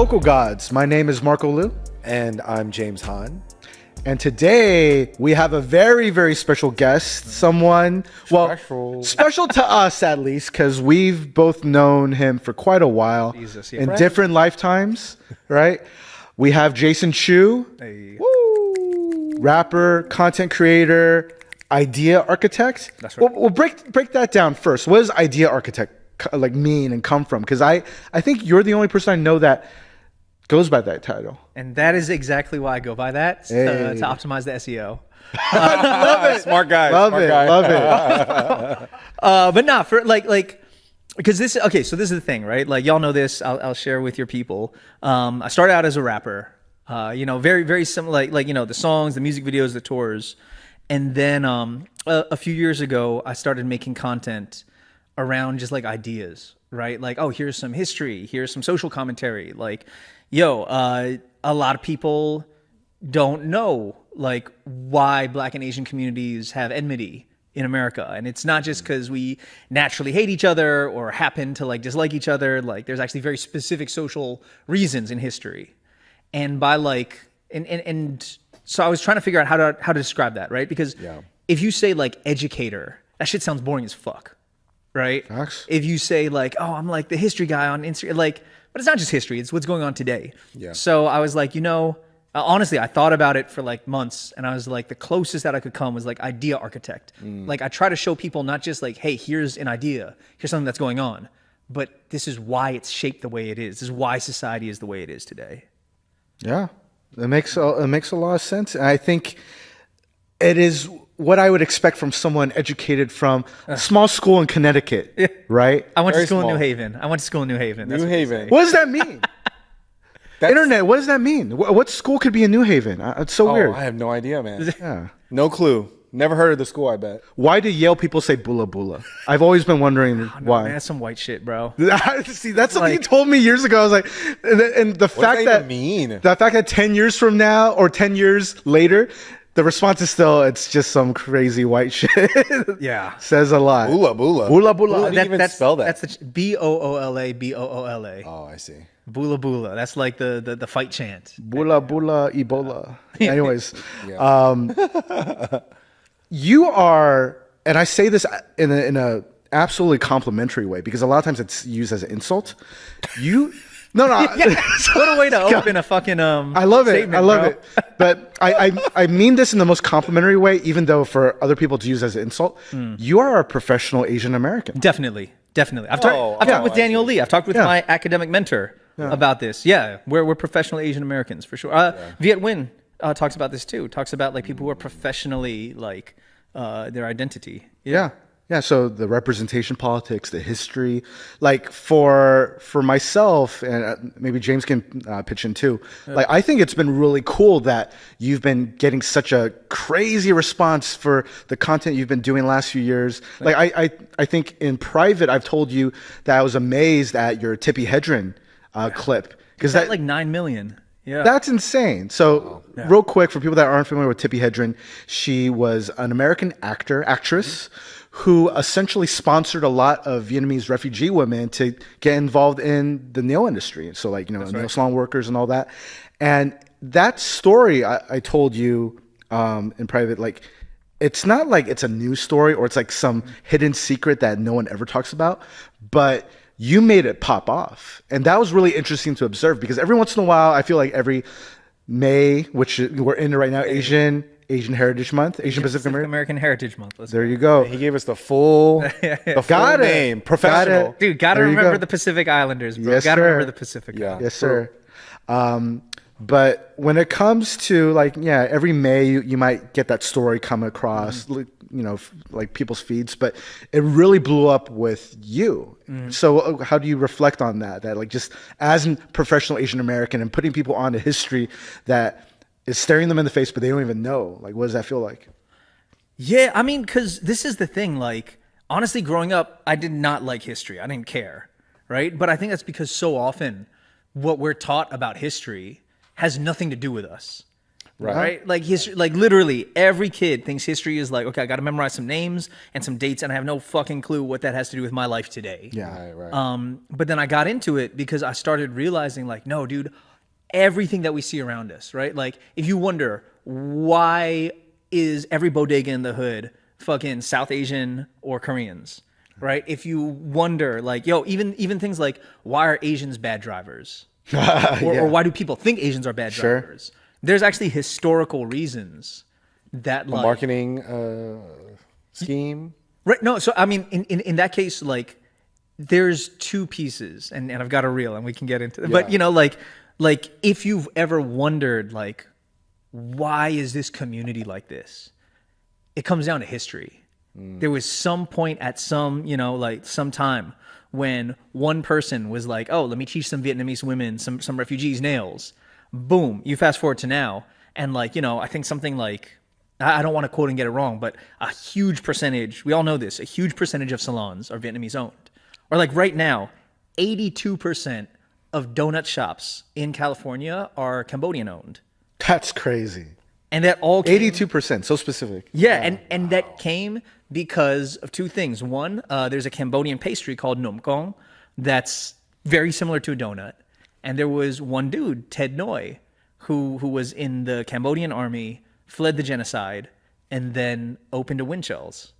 Local Gods. My name is Marco Liu. And I'm James Han. And today we have a very, very special guest. Someone, special to us at least, because we've both known him for quite a while in different lifetimes, right? We have Jason Chu, rapper, content creator, idea architect. That's right. We'll break that down first. What does idea architect mean and come from? Because I think you're the only person I know that goes by that title. And that is exactly why I go by that, to optimize the SEO. Love it. Smart guy. Love Smart it. But not for because this, okay, so this is the thing, right? Like, y'all know this, I'll share with your people. I started out as a rapper, very, very similar, like, the songs, the music videos, the tours. And then a few years ago, I started making content around just like ideas, right? Like, oh, here's some history, here's some social commentary. Like, a lot of people don't know like why Black and Asian communities have enmity in America. And it's not just because we naturally hate each other or happen to like dislike each other. Like, there's actually very specific social reasons in history. And by and so I was trying to figure out how to describe that, right? Because if you say like educator, that shit sounds boring as fuck, right? Facts. If you say like, oh, I'm like the history guy on Instagram, like, but it's not just history, it's what's going on today. Yeah. So I was like, honestly, I thought about it for like months, and I was like, the closest that I could come was like idea architect. Like, I try to show people not just like, hey, here's an idea, here's something that's going on, but this is why it's shaped the way it is. This is why society is the way it is today. Yeah, it makes a lot of sense. And I think it is what I would expect from someone educated from a small school in Connecticut, right? I went Very to school small. in New Haven. That's New Haven. What does that mean? Internet, what does that mean? What school could be in New Haven? It's so weird. I have no idea, man. Yeah. No clue. Never heard of the school, I bet. Why do Yale people say bula bula? I've always been wondering why. Man, that's some white shit, bro. See, that's something you told me years ago. I was like, and the fact that mean? The fact that 10 years from now or 10 years later, the response is still, it's just some crazy white shit. Yeah. Says a lot. Bula bula. Bula bula. How do you even spell that? That's the Boola, Boola. Oh, I see. Bula bula. That's like the fight chant. Bula bula Ebola. Anyways, you are, and I say this in a absolutely complimentary way because a lot of times it's used as an insult. No. What a way to open a fucking I love it. statement, I love bro. it. But I mean this in the most complimentary way, even though for other people to use as an insult. You are a professional Asian American. Definitely. I've talked with Daniel Lee. I've talked with my academic mentor about this. Yeah, we're professional Asian Americans for sure. Viet Nguyen talks about this too. Talks about like people who are professionally like their identity. Yeah. So the representation politics, the history, like for myself, and maybe James can pitch in too. Like, I think it's been really cool that you've been getting such a crazy response for the content you've been doing the last few years. Like, I think in private, I've told you that I was amazed at your Tippi Hedren clip. Because That's like 9 million. Yeah. That's insane. So real quick, for people that aren't familiar with Tippi Hedren, she was an American actress, who essentially sponsored a lot of Vietnamese refugee women to get involved in the nail industry. So like, nail salon workers and all that. And that story I told you in private, like, it's not like it's a news story or it's like some hidden secret that no one ever talks about, but you made it pop off. And that was really interesting to observe because every once in a while, I feel like every May, which we're in right now, Asian Heritage Month, Asian Pacific American Heritage Month. There you go. He gave us the full name. Professional. Dude, gotta remember the Pacific Islanders, bro. Yes, Gotta sir. remember the Pacific Islanders. Yes, sir. But when it comes to like, every May you might get that story come across, like people's feeds, but it really blew up with you. So how do you reflect on that? That like just as a professional Asian American and putting people onto history that is staring them in the face, but they don't even know. Like, what does that feel like? Yeah, I mean, because this is the thing. Like, honestly, growing up, I did not like history. I didn't care, right? But I think that's because so often what we're taught about history has nothing to do with us. Right? Like history, like literally every kid thinks history is like, okay, I got to memorize some names and some dates, and I have no fucking clue what that has to do with my life today. Yeah. Right. But then I got into it because I started realizing, like, no, dude, everything that we see around us, right? Like, if you wonder why is every bodega in the hood fucking South Asian or Koreans, right? If you wonder, like, yo, even things like, why are Asians bad drivers, or why do people think Asians are bad drivers? There's actually historical reasons that, like, marketing scheme. Right. No. So I mean, in that case, like, there's two pieces, and I've got a reel, and we can get into it. But like if you've ever wondered, like, why is this community like this? It comes down to history. There was some point at some time when one person was like, oh, let me teach some Vietnamese women, some refugees nails. Boom. You fast forward to now, and, like, I think something like, I don't want to quote and get it wrong, but a huge percentage, we all know this, a huge percentage of salons are Vietnamese owned. Or, like, right now, 82% of donut shops in California are Cambodian owned. That's crazy. And that all came, 82%, so specific. Yeah, and that came because of two things. One, there's a Cambodian pastry called Nom Kong that's very similar to a donut. And there was one dude, Ted Noi, who was in the Cambodian army, fled the genocide, and then opened a wind shells.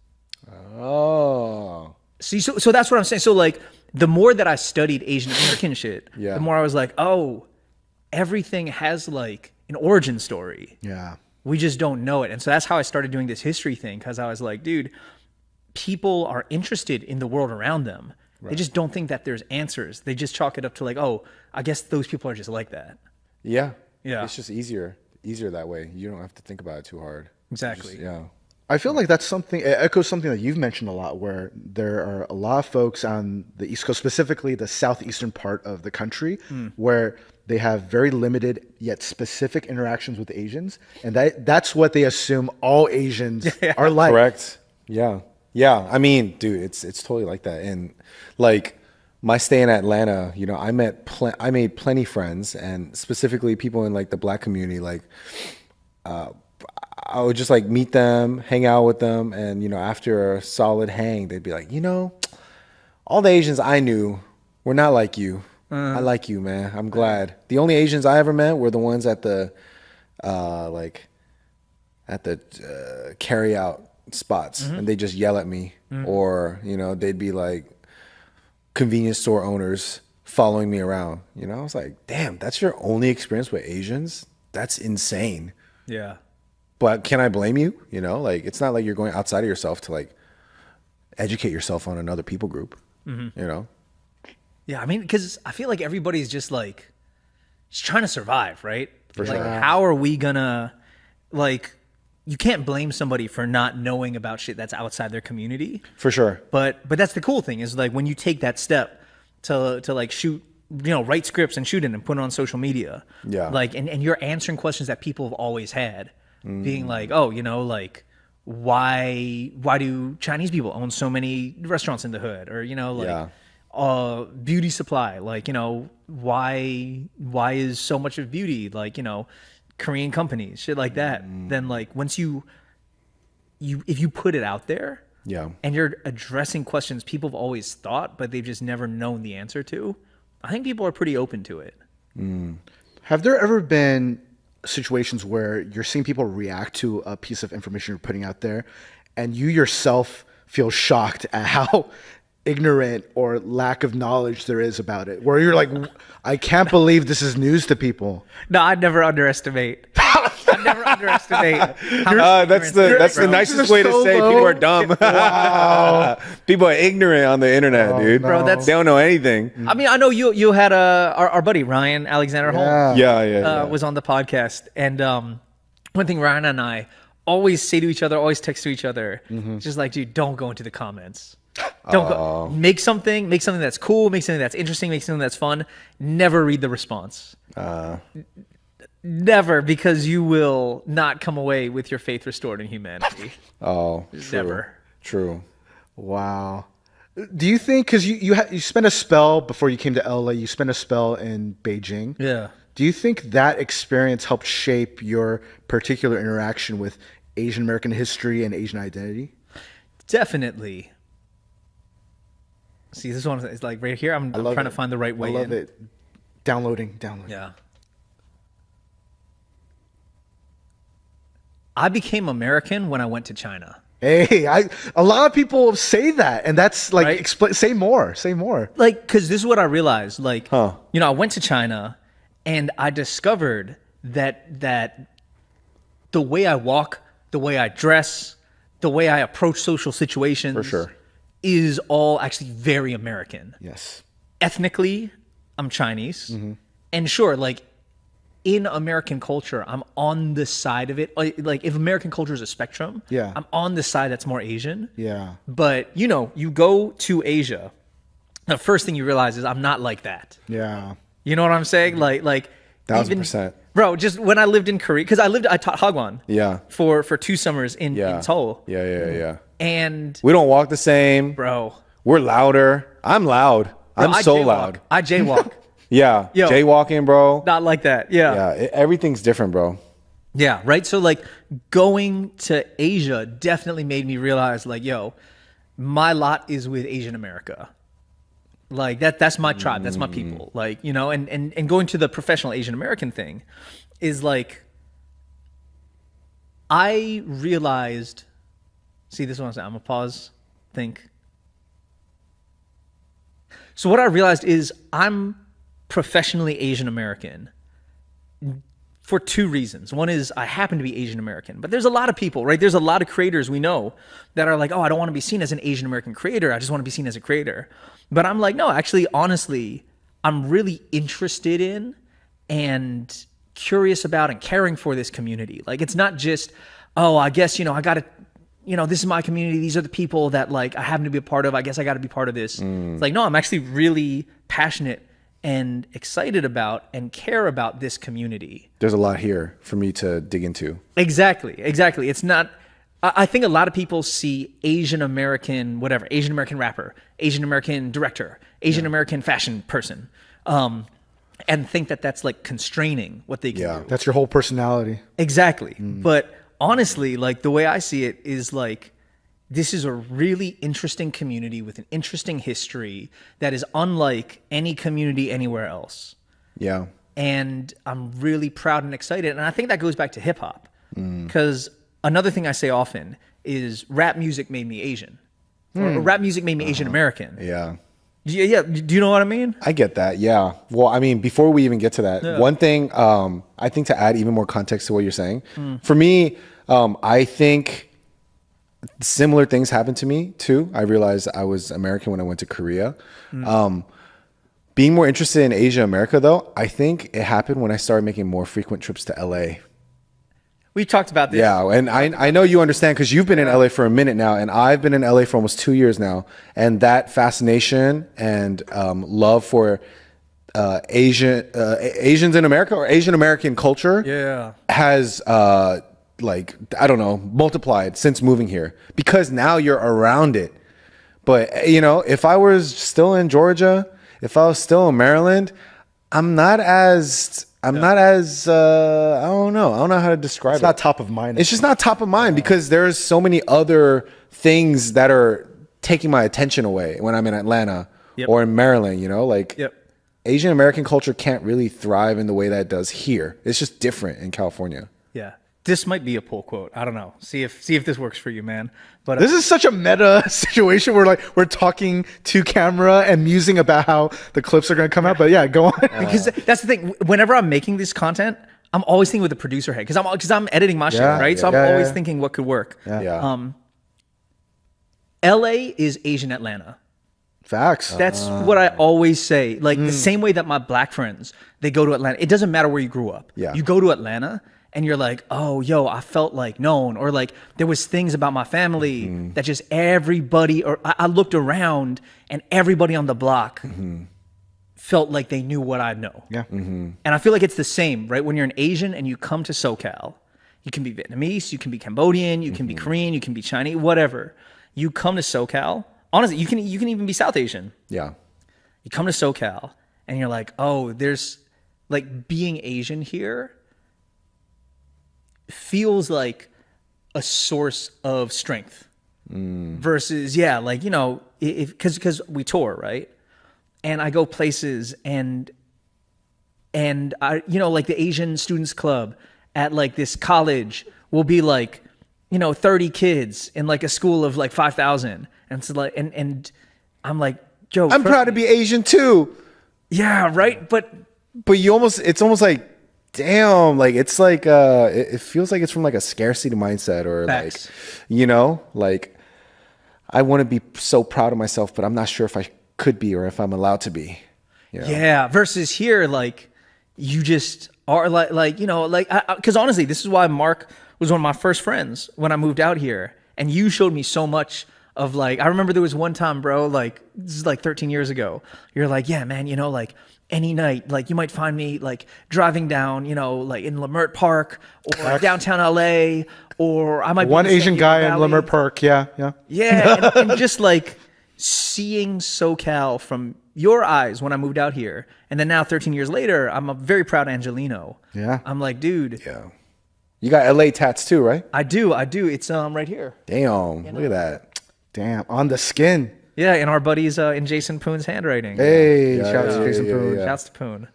Oh. See, so that's what I'm saying. So, like, the more that I studied Asian American shit, the more I was like, oh, everything has, like, an origin story. Yeah. We just don't know it. And so that's how I started doing this history thing, because I was like, dude, people are interested in the world around them. They just don't think that there's answers. They just chalk it up to, like, oh, I guess those people are just like that. Yeah. Yeah. It's just easier that way. You don't have to think about it too hard. Exactly. I feel like that's something, it echoes something that you've mentioned a lot, where there are a lot of folks on the East Coast, specifically the southeastern part of the country, where they have very limited yet specific interactions with Asians. And that's what they assume all Asians are like. Correct. Yeah. Yeah. I mean, dude, it's totally like that. And, like, my stay in Atlanta, I made plenty friends, and specifically people in, like, the Black community. Like, I would just, like, meet them, hang out with them, and after a solid hang, they'd be like, all the Asians I knew were not like you. I like you, man. I'm glad. The only Asians I ever met were the ones at the carry out spots, and they just yell at me, or they'd be like convenience store owners following me around. I was like, damn, that's your only experience with Asians? That's insane. Yeah. But can I blame you? Like, it's not like you're going outside of yourself to, like, educate yourself on another people group. Yeah, I mean, because I feel like everybody's just, like, just trying to survive, right? For like, sure. how are we gonna, like, you can't blame somebody for not knowing about shit that's outside their community. For sure. But that's the cool thing, is, like, when you take that step to like shoot, write scripts and shoot it and put it on social media. Yeah. Like, and you're answering questions that people have always had, being like, oh, like, why do Chinese people own so many restaurants in the hood, or beauty supply, like, why is so much of beauty, like, Korean companies, shit like that. Then, like, once if you put it out there, and you're addressing questions people have always thought but they've just never known the answer to, I think people are pretty open to it. Have there ever been situations where you're seeing people react to a piece of information you're putting out there, and you yourself feel shocked at how ignorant or lack of knowledge there is about it, where you're like, I can't believe this is news to people? No, I'd never underestimate. I'd never underestimate. That's the nicest way to say people are dumb. Wow. People are ignorant on the internet, dude. Bro, they don't know anything. I mean, I know you had our buddy Ryan Alexander Holmes. Was on the podcast, and one thing Ryan and I always say to each other, always text to each other, just like, dude, don't go into the comments. Don't go. Make something that's cool, make something that's interesting, make something that's fun. Never read the response. Never, because you will not come away with your faith restored in humanity. True. Never. True. Wow. Do you think, because you spent a spell before you came to LA, you spent a spell in Beijing. Yeah. Do you think that experience helped shape your particular interaction with Asian American history and Asian identity? Definitely. See, this one is like right here. I'm trying to find the right way. I love it. Downloading. Yeah. I became American when I went to China. Hey, a lot of people say that, and that's like, Right? say more. Like, because this is what I realized. Like, I went to China, and I discovered that the way I walk, the way I dress, the way I approach social situations, For sure, is all actually very American. Yes. Ethnically, I'm Chinese, and sure, like in American culture, I'm on the side of it. Like if American culture is a spectrum, Yeah. I'm on the side that's more Asian. Yeah. But you go to Asia, the first thing you realize is I'm not like that. Yeah. You know what I'm saying? Like 1000%. Bro, just when I lived in Korea, because I taught Hagwon. Yeah. For 2 summers in Seoul. Yeah. And We don't walk the same. bro, We're louder. I'm loud. I'm I so jaywalk. loud. I jaywalk. Yeah. Yo. Jaywalking, bro. Not like that. Yeah. Yeah. Everything's different, bro. Yeah, right? So like going to Asia definitely made me realize like, yo, my lot is with Asian America. Like that's my tribe, that's my people. Like, and going to the professional Asian American thing is like I realized, see, this is what I'm saying. I'm gonna pause, think. So what I realized is I'm professionally Asian American for 2 reasons. One is I happen to be Asian American, but there's a lot of people, right? There's a lot of creators we know that are like, oh, I don't want to be seen as an Asian American creator. I just want to be seen as a creator. But I'm like, no, actually, honestly, I'm really interested in and curious about and caring for this community. Like, it's not just, oh, I guess, I got to, this is my community. These are the people that like I happen to be a part of. I guess I got to be part of this. It's like, no, I'm actually really passionate and excited about and care about this community. There's a lot here for me to dig into. Exactly. It's not, I think a lot of people see Asian American, whatever, Asian American rapper, Asian American director, Asian American fashion person, and think that that's like constraining what they can do. That's your whole personality. Exactly. But honestly, like the way I see it is like, this is a really interesting community with an interesting history that is unlike any community anywhere else. Yeah. And I'm really proud and excited. And I think that goes back to hip hop. Because another thing I say often is rap music made me Asian. Or rap music made me Asian American. Yeah. Yeah. Do you know what I mean? I get that. Yeah. Well, I mean, before we even get to that, one thing I think to add even more context to what you're saying, for me, I think similar things happened to me too. I realized I was American when I went to Korea. Being more interested in Asia America though, I think it happened when I started making more frequent trips to LA. We talked about this. Yeah, and I know you understand because you've been in LA for a minute now, and I've been in LA for almost 2 years now. And that fascination and love for Asians in America or Asian American culture has multiplied since moving here because now you're around it. But if I was still in Georgia, if I was still in Maryland, I don't know how to describe it. It's not top of mind. It's just not top of mind because there's so many other things that are taking my attention away when I'm in Atlanta or in Maryland, Asian American culture can't really thrive in the way that it does here. It's just different in California. Yeah. This might be a pull quote. I don't know. See if this works for you, man. But this is such a meta situation where we're talking to camera and musing about how the clips are going to come out. But yeah, go on. Because that's the thing. Whenever I'm making this content, I'm always thinking with the producer head because I'm editing my shit, right? So I'm always thinking what could work. LA is Asian Atlanta. Facts. That's what I always say. Like the same way that my black friends, they go to Atlanta. It doesn't matter where you grew up. Yeah. You go to Atlanta and you're like, oh, yo, I felt like known. Or like there was things about my family that just everybody, or I looked around and everybody on the block felt like they knew what I know. Yeah. And I feel like it's the same, right? When you're an Asian and you come to SoCal, you can be Vietnamese, you can be Cambodian, you can be Korean, you can be Chinese, whatever. You come to SoCal. Honestly, you can even be South Asian. Yeah. You come to SoCal and you're like, oh, there's like being Asian here feels like a source of strength versus, like, you know, because we tour, right? And I go places and I, you know, like the Asian Students Club at like this college will be like, you know, 30 kids in like a school of like 5,000. And so like, and I'm like, Joe, I'm proud to be Asian too. Yeah, right. But it's almost like, damn, like it's like it feels like it's from like a scarcity mindset or Facts. like, you know, like I want to be so proud of myself, but I'm not sure if I could be or if I'm allowed to be. You know? Yeah, versus here, like you just are like you know, like because honestly, this is why Mark was one of my first friends when I moved out here, and you showed me so much of like I remember there was one time, bro, like this is like 13 years ago. You're like, yeah, man, you know, like any night, like you might find me like driving down, you know, like in Lamert Park or downtown LA, or I might be One in the Asian San guy Diego in Valley. Lamert Park. Yeah. Yeah, and just like seeing SoCal from your eyes when I moved out here, and then now 13 years later, I'm a very proud Angelino. Yeah. I'm like, dude. Yeah. You got LA tats too, right? I do. It's right here. Damn, look at that. Damn, on the skin. Yeah, in our buddies in Jason Poon's handwriting. Hey, Yeah, shout out yeah, to Jason yeah, Poon. yeah. Shouts to Poon.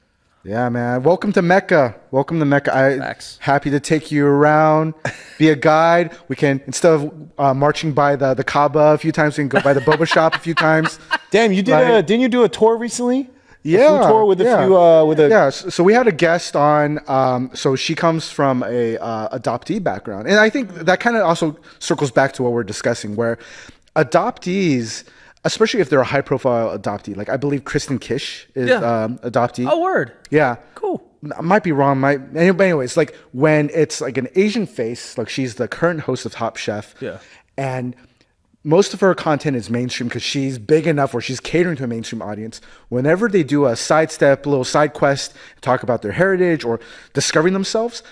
Yeah, man. Welcome to Mecca. I'm Facts. happy to take you around, be a guide. We can, instead of marching by the Kaaba a few times, we can go by the boba shop a few times. Damn, you did Like- didn't you do a tour recently? Yeah. A food tour with yeah. a few with a Yeah, so we had a guest on. So she comes from a adoptee background, and I think that kind of also circles back to what we're discussing, where adoptees, especially if they're a high-profile adoptee, like I believe Kristen Kish is adoptee. Oh, word. Yeah. Cool. I might be wrong. Anyways, like when it's like an Asian face, like she's the current host of Top Chef. Yeah. And most of her content is mainstream because she's big enough where she's catering to a mainstream audience. Whenever they do a sidestep, little side quest, talk about their heritage or discovering themselves,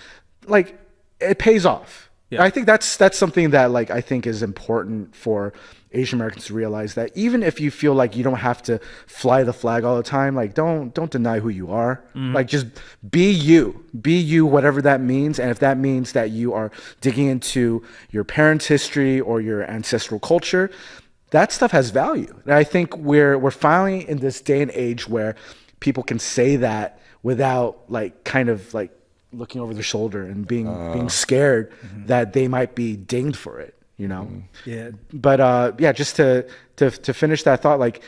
like it pays off. Yeah. I think that's something that like I think is important for Asian Americans to realize, that even if you feel like you don't have to fly the flag all the time, like don't deny who you are. Like just be you, whatever that means. And if that means that you are digging into your parents' history or your ancestral culture, that stuff has value. And I think we're finally in this day and age where people can say that without like kind of like looking over their shoulder and being scared that they might be dinged for it. You know, Yeah. But just to finish that thought, like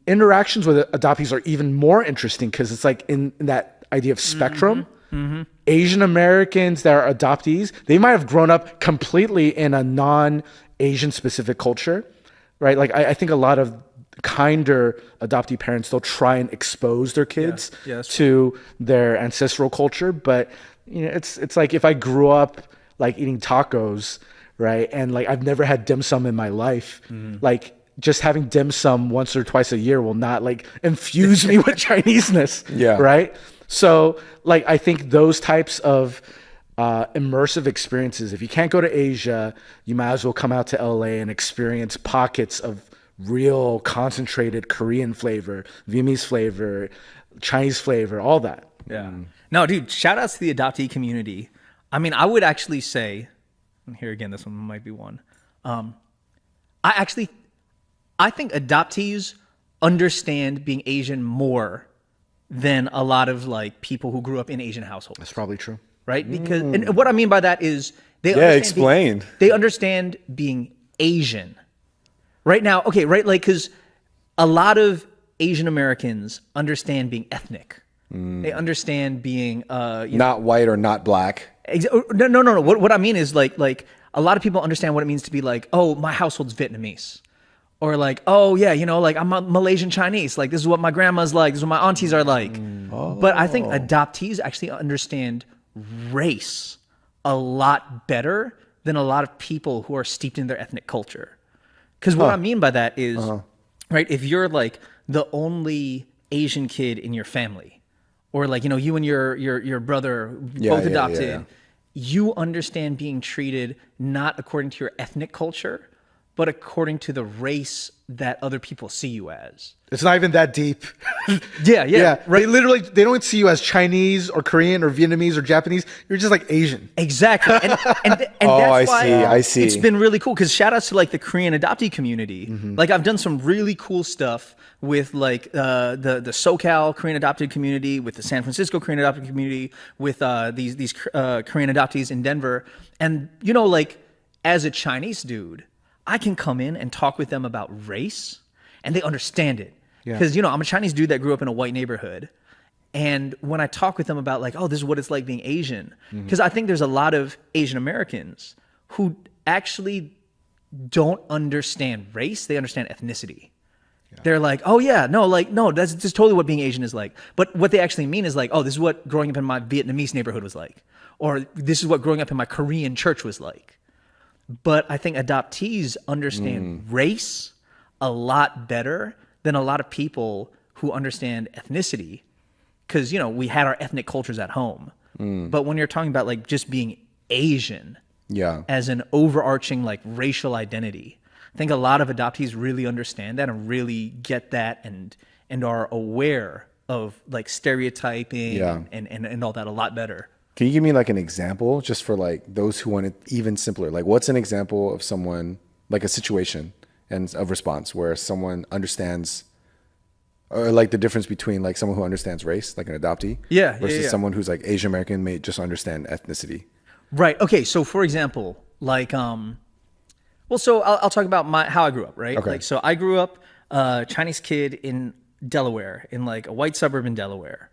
interactions with adoptees are even more interesting because it's like in that idea of spectrum. Asian Americans that are adoptees, they might have grown up completely in a non-Asian specific culture, right? Like I think a lot of kinder adoptee parents, they'll try and expose their kids that's to their ancestral culture, but you know, it's like if I grew up like eating tacos, right? And like I've never had dim sum in my life. Like just having dim sum once or twice a year will not like infuse me with Chineseness. Yeah. Right. So like I think those types of immersive experiences, if you can't go to Asia, you might as well come out to LA and experience pockets of real concentrated Korean flavor, Vietnamese flavor, Chinese flavor, all that. Yeah. No, dude, shout outs to the adoptee community. I mean, I would actually say, and here again, this one might be one. I think adoptees understand being Asian more than a lot of like people who grew up in Asian households. That's probably true. Right? Because and what I mean by that is they explained. They understand being Asian. Right now, okay, right? Like, because a lot of Asian Americans understand being ethnic. They understand being, not white or not black. No. What I mean is like a lot of people understand what it means to be like, oh, my household's Vietnamese. Or like, oh yeah, you know, like I'm a Malaysian Chinese. Like this is what my grandma's like. This is what my aunties are like. But I think adoptees actually understand race a lot better than a lot of people who are steeped in their ethnic culture. Because what I mean by that is, right, if you're like the only Asian kid in your family, or like, you know, you and your brother both adopted, you understand being treated not according to your ethnic culture, but according to the race that other people see you as. It's not even that deep. Yeah. Right. They don't see you as Chinese or Korean or Vietnamese or Japanese. You're just like Asian. Exactly. And Oh, that's why I see. it's been really cool, because shout outs to like the Korean adoptee community. Like I've done some really cool stuff with like the SoCal Korean adopted community, with the San Francisco Korean adopted community, with these Korean adoptees in Denver. And you know, like as a Chinese dude, I can come in and talk with them about race and they understand it. Because, you know, I'm a Chinese dude that grew up in a white neighborhood. And when I talk with them about like, oh, this is what it's like being Asian. Because I think there's a lot of Asian Americans who actually don't understand race. They understand ethnicity. They're like, oh yeah, no, that's just totally what being Asian is like. But what they actually mean is like, oh, this is what growing up in my Vietnamese neighborhood was like. Or this is what growing up in my Korean church was like. But I think adoptees understand race a lot better than a lot of people who understand ethnicity, because, you know, we had our ethnic cultures at home. But when you're talking about like just being Asian as an overarching like racial identity, I think a lot of adoptees really understand that and really get that and are aware of like stereotyping and all that a lot better. Can you give me like an example just for like those who want it even simpler? Like what's an example of someone, like a situation and of response where someone understands, or like the difference between like someone who understands race, like an adoptee, versus someone who's like Asian American may just understand ethnicity? Right. Okay. So for example, like, so I'll talk about how I grew up, right? Okay. Like, so I grew up Chinese kid in Delaware, in like a white suburb in Delaware.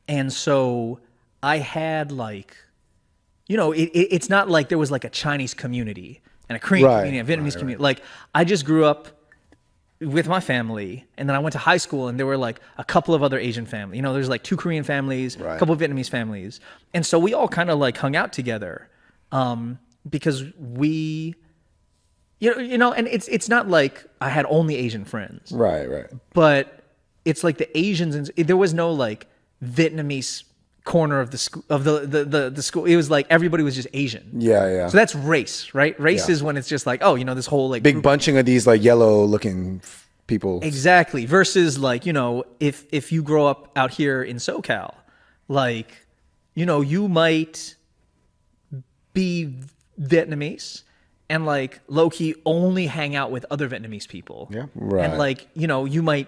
And so I had like, you know, it's not like there was like a Chinese community and a Korean community, a Vietnamese community. Like I just grew up with my family, and then I went to high school, and there were like a couple of other Asian families. You know, there's like 2 Korean families, a couple of Vietnamese families. And so we all kind of like hung out together because we, you know, and it's not like I had only Asian friends. Right. But it's like the Asians, there was no like Vietnamese corner of the school, of the school. It was like everybody was just Asian. Yeah. So that's race, right? Race is when it's just like, oh, you know, this whole like big bunching of these like yellow looking people. Exactly. Versus like, you know, if you grow up out here in SoCal, like, you know, you might be Vietnamese and like low-key only hang out with other Vietnamese people. Yeah. Right. And like, you know, you might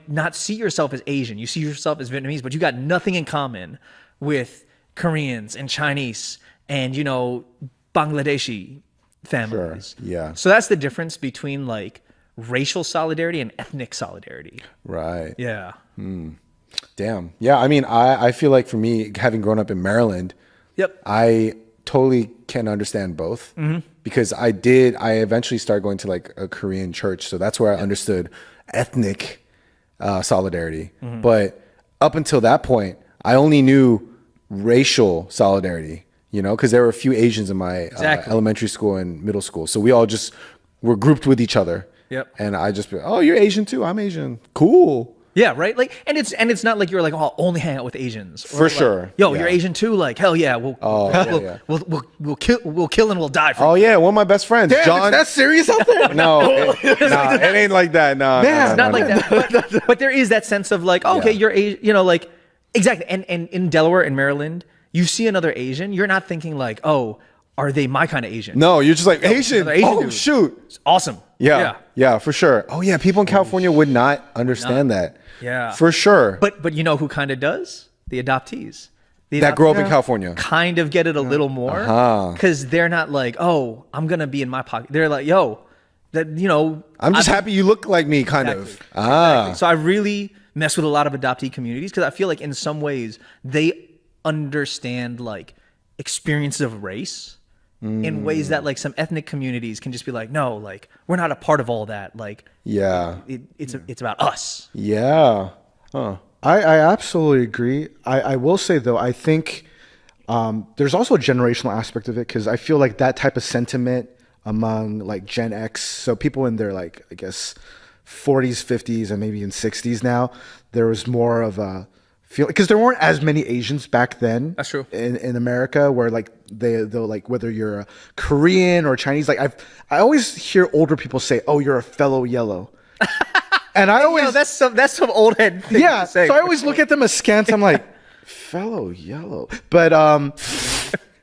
not see yourself as Asian. You see yourself as Vietnamese, but you got nothing in common with Koreans and Chinese and, you know, Bangladeshi families. Sure. Yeah. So that's the difference between like racial solidarity and ethnic solidarity. Right. Yeah. Damn. Yeah. I mean, I feel like for me, having grown up in Maryland, I totally can understand both because I eventually started going to like a Korean church. So that's where I understood ethnic solidarity. But up until that point, I only knew racial solidarity, you know, because there were a few Asians in my elementary school and middle school. So we all just were grouped with each other. And I just, oh, you're Asian too. I'm Asian. Cool. Yeah, right. Like, and it's not like you're like, oh, I'll only hang out with Asians. For like, sure. Yo, you're Asian too. Like, hell yeah, we'll kill and we'll die for. Oh yeah, one of my best friends, Damn, John. that's serious out there. No, it ain't like that. No, it's not like that. But there is that sense of like, okay, you're Asian. You know, like exactly. And in Delaware and Maryland, you see another Asian, you're not thinking like, oh, are they my kind of Asian? No, you're just like Asian. Oh dude. Shoot, it's awesome. Yeah, for sure. Oh yeah, people in California would not understand that. Yeah, for sure. But you know who kind of does? The adoptees. That grow up in California kind of get it a little more because they're not like, oh, I'm gonna be in my pocket. They're like, yo, that you know, I'm just happy you look like me, kind of. Exactly. So I really mess with a lot of adoptee communities because I feel like in some ways they understand like experiences of race in ways that like some ethnic communities can just be like, no, like we're not a part of all that. Like, it's about us. Yeah. Huh. I absolutely agree. I will say though, I think there's also a generational aspect of it because I feel like that type of sentiment among like Gen X, so people in their like, I guess 40s, 50s, and maybe in 60s now, there was more of a feel, because there weren't as many Asians back then. That's true. In America, where like they'll like, whether you're a Korean or Chinese, like I always hear older people say, "Oh, you're a fellow yellow," and I always that's some old head thing yeah. to say. So I always look at them askance. I'm like, fellow yellow, but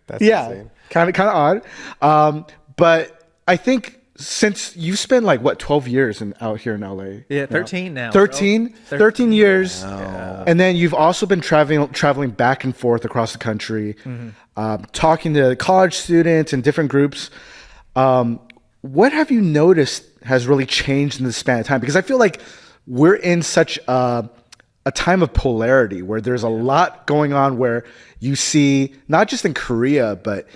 That's yeah, insane. kind of odd. But I think since you spent like what 12 years out here in LA. Yeah, 13 now. 13 bro. 13 years. And then you've also been traveling back and forth across the country, talking to college students and different groups. What have you noticed has really changed in the span of time? Because I feel like we're in such a time of polarity where there's a lot going on, where you see not just in Korea, but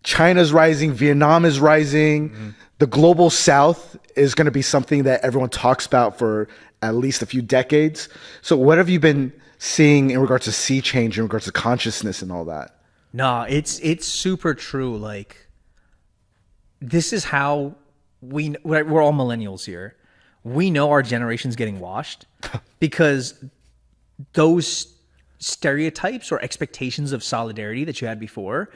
China's rising, Vietnam is rising. The global South is going to be something that everyone talks about for at least a few decades. So what have you been seeing in regards to sea change, in regards to consciousness and all that? No, it's super true. Like, this is how we're all millennials here. We know our generation's getting washed because those stereotypes or expectations of solidarity that you had before,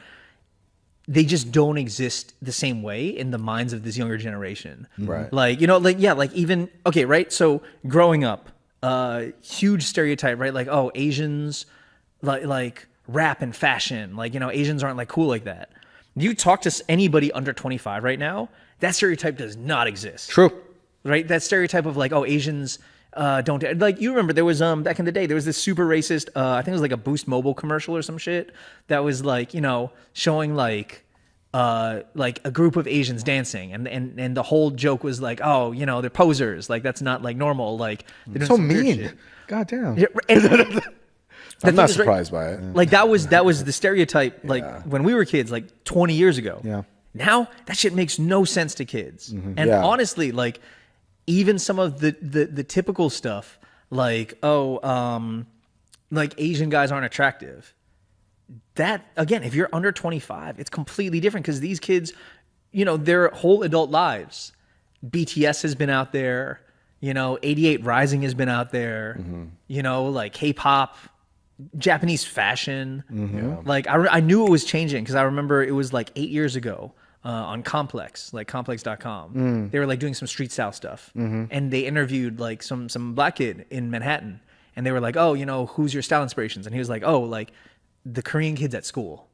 they just don't exist the same way in the minds of this younger generation. Right. Like, like even, okay, right? So growing up, huge stereotype, right? Like, oh, Asians like rap and fashion. Like, Asians aren't like cool like that. You talk to anybody under 25 right now, that stereotype does not exist. True. Right? That stereotype of like, oh, Asians don't, like, you remember there was back in the day there was this super racist I think it was like a Boost Mobile commercial or some shit that was like, showing like a group of Asians dancing, and the whole joke was like, oh, they're posers, like that's not like normal, like they're doing So some weird mean. shit. God damn. Yeah, I'm not surprised by it. like that was the stereotype like when we were kids, like 20 years ago. Yeah. Now that shit makes no sense to kids. And Yeah. honestly, like even some of the typical stuff, like, like Asian guys aren't attractive. That, again, if you're under 25, it's completely different, because these kids, their whole adult lives, BTS has been out there, 88 Rising has been out there, like K-pop, Japanese fashion. Like I knew it was changing, because I remember it was like 8 years ago. On Complex, like complex.com. They were like doing some street style stuff. And they interviewed like some black kid in Manhattan. And they were like, oh, who's your style inspirations? And he was like, oh, like the Korean kids at school.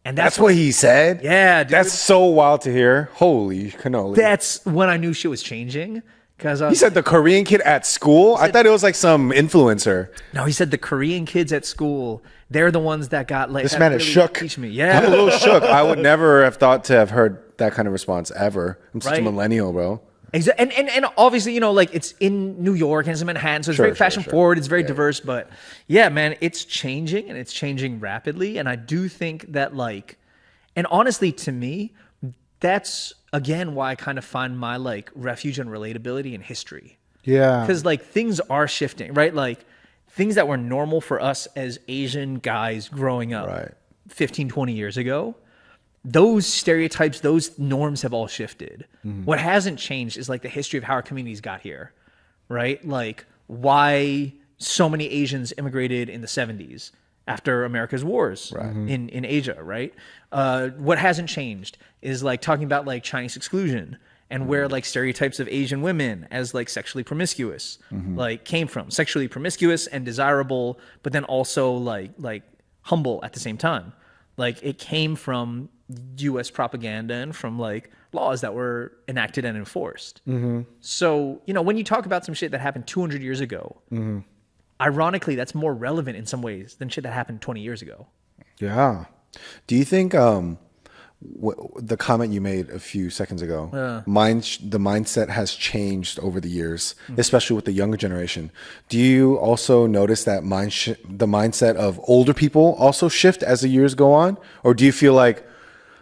And That's what he said? Yeah, dude. That's so wild to hear. Holy cannoli. That's when I knew shit was changing. Because He said the Korean kid at school? I thought it was like some influencer. No, he said the Korean kids at school, they're the ones that got like, This man is shook. Teach me. I'm a Yeah. little shook. I would never have thought to have heard that kind of response ever. I'm such a Right. millennial, bro. And obviously, like it's in New York and it's in Manhattan, so it's Sure, very sure, fashion sure. forward, it's very diverse, but yeah, man, it's changing, and it's changing rapidly. And I do think that, like, and honestly, to me, that's again why I kind of find my like refuge and relatability in history. Yeah. Because like things are shifting, right? Like things that were normal for us as Asian guys growing up Right. 15, 20 years ago, those stereotypes, those norms have all shifted. What hasn't changed is like the history of how our communities got here, right? Like why so many Asians immigrated in the 70s after America's wars in Asia, right? What hasn't changed is like talking about like Chinese exclusion and where like stereotypes of Asian women as like sexually promiscuous like came from. Sexually promiscuous and desirable, but then also like humble at the same time. Like it came from US propaganda and from like laws that were enacted and enforced. So, when you talk about some shit that happened 200 years ago, ironically, that's more relevant in some ways than shit that happened 20 years ago. Yeah. Do you think the comment you made a few seconds ago, the mindset has changed over the years, especially with the younger generation? Do you also notice that the mindset of older people also shift as the years go on? Or do you feel like,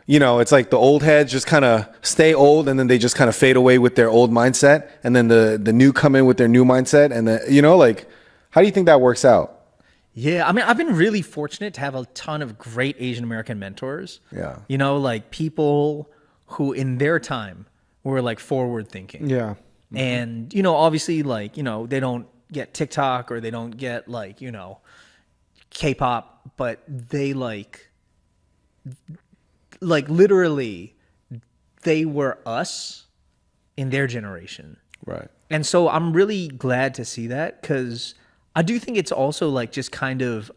it's like the old heads just kind of stay old and then they just kind of fade away with their old mindset, and then the new come in with their new mindset, and like, how do you think that works out? Yeah, I mean, I've been really fortunate to have a ton of great Asian American mentors. Yeah. Like people who in their time were like forward thinking. Yeah. And, obviously like, they don't get TikTok or they don't get like, you know, K-pop, but they like literally they were us in their generation. Right. And so I'm really glad to see that, because I do think it's also like just kind of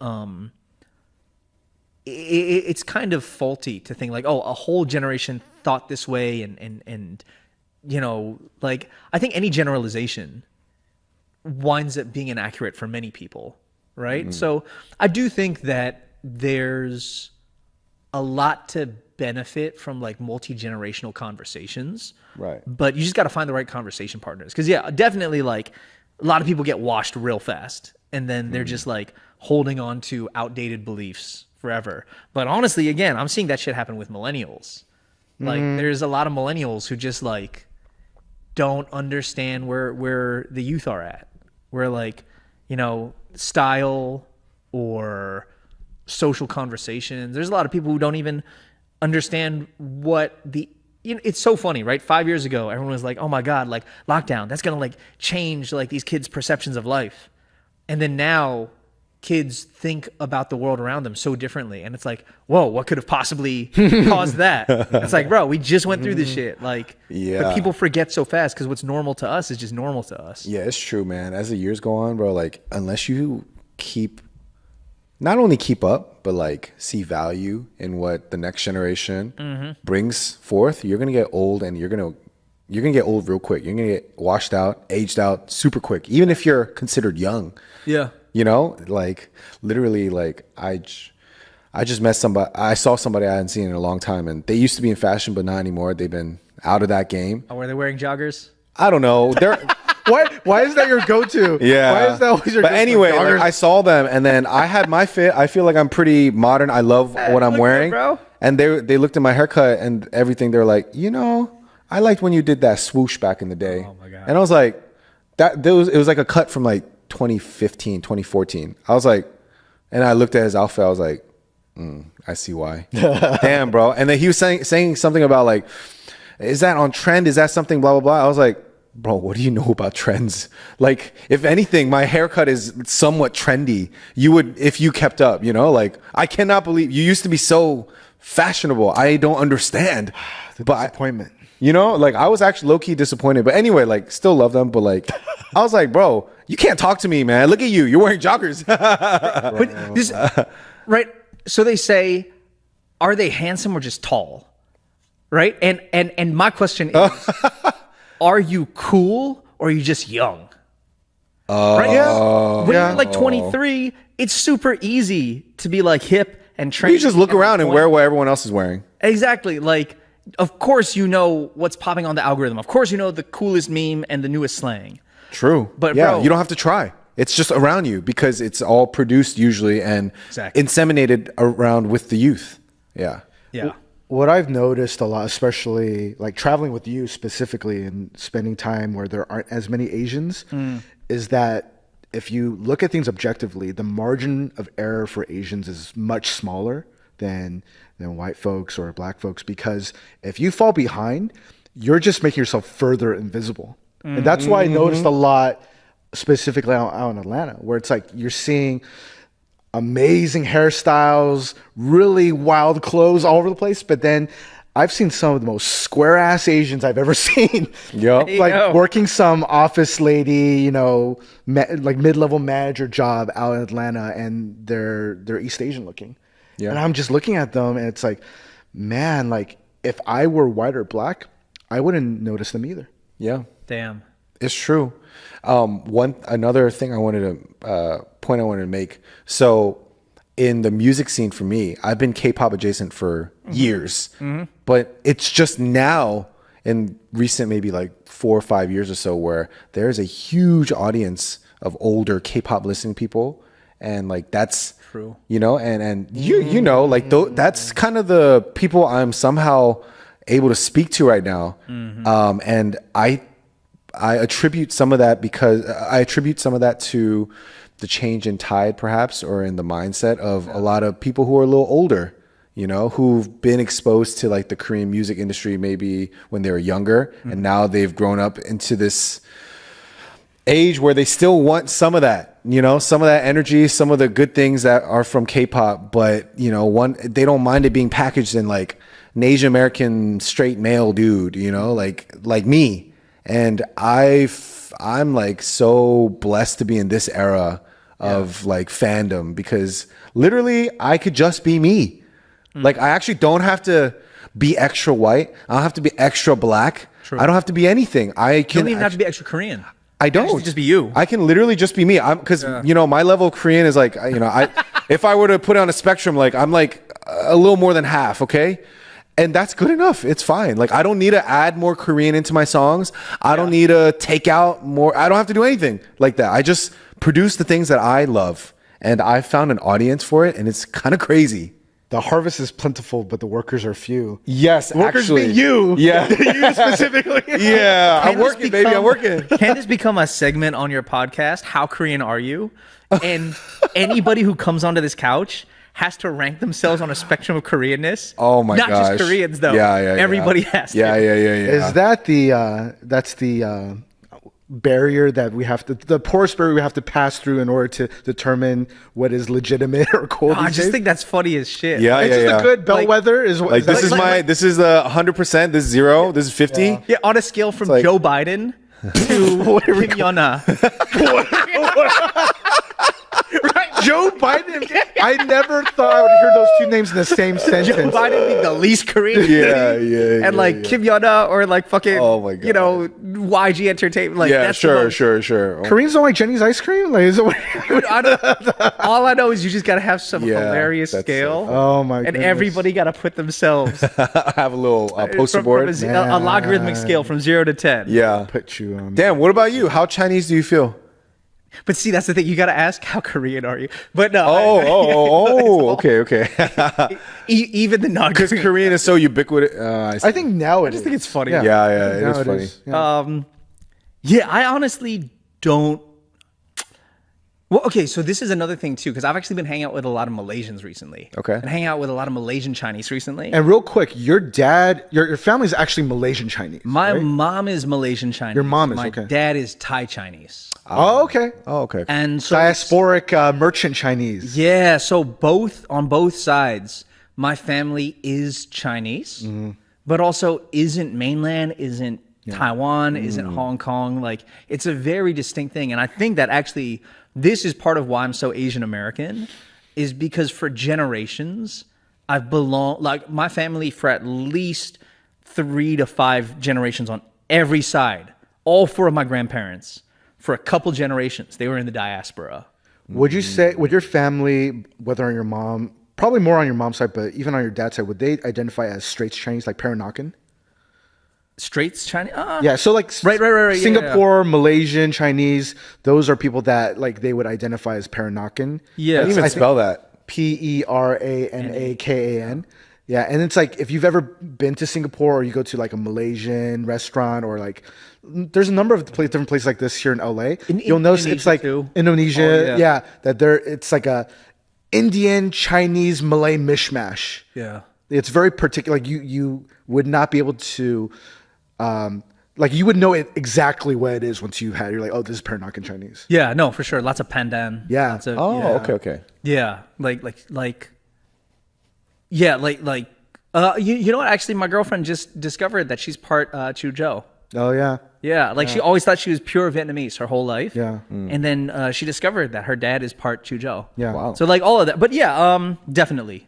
it's kind of faulty to think like, oh, a whole generation thought this way, and you know, like I think any generalization winds up being inaccurate for many people, right? So I do think that there's a lot to benefit from like multi-generational conversations, Right. but you just got to find the right conversation partners, because yeah, definitely like a lot of people get washed real fast, and then they're just like holding on to outdated beliefs forever. But honestly, again, I'm seeing that shit happen with millennials. Like there's a lot of millennials who just like don't understand where the youth are at, where like, you know, style or social conversations. There's a lot of people who don't even understand what the, you know, it's so funny, right? 5 years ago, everyone was like, oh my God, like lockdown, that's going to like change like these kids' perceptions of life. And then now kids think about the world around them so differently. And it's like, whoa, what could have possibly caused that? It's like, bro, we just went through this shit. Like, but people forget so fast because what's normal to us is just normal to us. Yeah, it's true, man. As the years go on, bro, like unless you not only keep up, but like see value in what the next generation brings forth, you're gonna get old, and you're gonna get old real quick. You're gonna get washed out, aged out super quick, even if you're considered young. Yeah. You know, like literally, like I just met somebody. I saw somebody I hadn't seen in a long time, and they used to be in fashion, but not anymore. They've been out of that game. Oh, were they wearing joggers? I don't know. They're Why is that your go-to? Yeah. Why is that always your But go-to? anyway, like, Joggers? I saw them, and then I had my fit. I feel like I'm pretty modern. I love what I'm look wearing. good, bro. And they looked at my haircut and everything. They're like, you know, I liked when you did that swoosh back in the day. Oh my God. And I was like, it was like a cut from like 2015, 2014. I was like, and I looked at his outfit. I was like, I see why. Damn, bro. And then he was saying something about like, is that on trend? Is that something blah, blah, blah. I was like, bro, what do you know about trends? Like, if anything, my haircut is somewhat trendy. You would, if you kept up, you know, like, I cannot believe you used to be so fashionable. I don't understand. Disappointment. You know, like, I was actually low-key disappointed. But anyway, like, still love them. But like, I was like, bro, you can't talk to me, man. Look at you. You're wearing joggers. But this, right? So they say, are they handsome or just tall? Right? And my question is, are you cool or are you just young? Right? Yeah. When you're like 23, it's super easy to be like hip and trendy. You just look around and wear what everyone else is wearing. Exactly. Like, of course you know what's popping on the algorithm. Of course you know the coolest meme and the newest slang. True. But yeah, bro, you don't have to try. It's just around you because it's all produced usually and inseminated around with the youth. Yeah. Yeah. What I've noticed a lot, especially like traveling with you specifically and spending time where there aren't as many Asians, is that if you look at things objectively, the margin of error for Asians is much smaller than white folks or black folks, because if you fall behind, you're just making yourself further invisible. And that's why I noticed a lot specifically out in Atlanta, where it's like you're seeing amazing hairstyles, really wild clothes all over the place. But then I've seen some of the most square ass Asians I've ever seen. Yep. Like working some office lady, you know, like mid-level manager job out in Atlanta, and they're East Asian looking. Yeah. And I'm just looking at them and it's like, man, like if I were white or black, I wouldn't notice them either. Yeah. Damn. It's true. Another thing I wanted to make. So in the music scene for me, I've been K-pop adjacent for years, but it's just now in recent, maybe like 4 or 5 years or so, where there's a huge audience of older K-pop listening people. And like, that's true, you know, and you know, like that's kind of the people I'm somehow able to speak to right now. And I attribute some of that to the change in tide, perhaps, or in the mindset of a lot of people who are a little older, you know, who've been exposed to like the Korean music industry maybe when they were younger, and now they've grown up into this age where they still want some of that, you know, some of that energy, some of the good things that are from K-pop, but you know, they don't mind it being packaged in like an Asian American straight male dude, you know, like me. And I'm like so blessed to be in this era of like fandom, because literally I could just be me. Like I actually don't have to be extra white. I don't have to be extra black. True. I don't have to be anything. I can. You don't even have to be extra Korean. I don't. Just be you. I can literally just be me. Because you know, my level of Korean is like, you know, if I were to put it on a spectrum, like I'm like a little more than half. Okay. And that's good enough. It's fine. Like I don't need to add more Korean into my songs. I don't need to take out more. I don't have to do anything like that. I just produce the things that I love, and I found an audience for it, and it's kind of crazy. The harvest is plentiful, but the workers are few. Yes, workers actually. Be you. Yeah, you specifically. Yeah, I'm working, baby. I'm working. Can this become a segment on your podcast? How Korean are you? And anybody who comes onto this couch has to rank themselves on a spectrum of Koreanness. Oh my gosh. Not just Koreans though. Yeah. Everybody has to. Yeah. Is that that's the barrier that we have to, the porous barrier we have to pass through in order to determine what is legitimate or cool? I just think that's funny as shit. Yeah, it's just a good bellwether. This is 100%. This is 0. This is 50. Yeah, on a scale from Joe Biden to Kim Yona. Right, Joe Biden. I never thought I would hear those two names in the same sentence. Joe Biden being the least Korean. Yeah. And like Kim Yona or like fucking, oh my God. you know, YG Entertainment. Like, yeah, that's sure. Koreans don't like Jenny's ice cream. Like, is it all I know is you just gotta have some hilarious scale. Oh my god! And everybody gotta put themselves. Have a little poster board. From a logarithmic scale from 0 to 10. Yeah. Put you on. Damn. What about you? How Chinese do you feel? But see, that's the thing. You got to ask, how Korean are you? But no. Okay. Even the non-Korean. Because Korean is so ubiquitous. I think now I just think it's funny. Yeah, it is funny. Yeah, I honestly don't. Well, okay, so this is another thing too, because I've actually been hanging out with a lot of Malaysians recently. Okay. And hanging out with a lot of Malaysian Chinese recently. And real quick, your dad, your family is actually Malaysian Chinese. My right? mom is Malaysian Chinese. Your mom is, My okay. dad is Thai Chinese. Oh, okay. And so diasporic merchant Chinese. Yeah, so on both sides, my family is Chinese, but also isn't mainland, isn't Taiwan, isn't Hong Kong. Like, it's a very distinct thing. And I think that actually this is part of why I'm so Asian American, is because for generations I've belonged, like my family for at least 3 to 5 generations on every side, all 4 of my grandparents, for a couple generations, they were in the diaspora. Would you say, would your family, whether on your mom, probably more on your mom's side, but even on your dad's side, would they identify as straight Chinese, like Peranakan? Straits Chinese? Yeah, so like right. Singapore, Malaysian Chinese, those are people that like they would identify as Peranakan. Yeah. How do you even spell that? Peranakan. Yeah, and it's like if you've ever been to Singapore or you go to like a Malaysian restaurant or like there's a number of different places like this here in LA. You'll notice it's like too. Indonesia, that it's like a Indian, Chinese, Malay mishmash. Yeah. It's very particular. Like you would not be able to like you would know it exactly what it is once you're like, oh, this is Peranakan Chinese. Yeah, no, for sure. Lots of pandan. Yeah. Lots of, okay. Yeah, like you know what? Actually, my girlfriend just discovered that she's part Chuzhou. Oh yeah. Yeah, like she always thought she was pure Vietnamese her whole life. Yeah. And then she discovered that her dad is part Chuzhou. Yeah. Wow. So like all of that, but yeah, definitely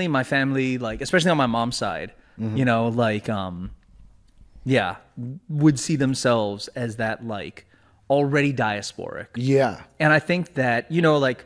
my family, like especially on my mom's side, you know, like would see themselves as that like already diasporic. Yeah. And I think that, you know, like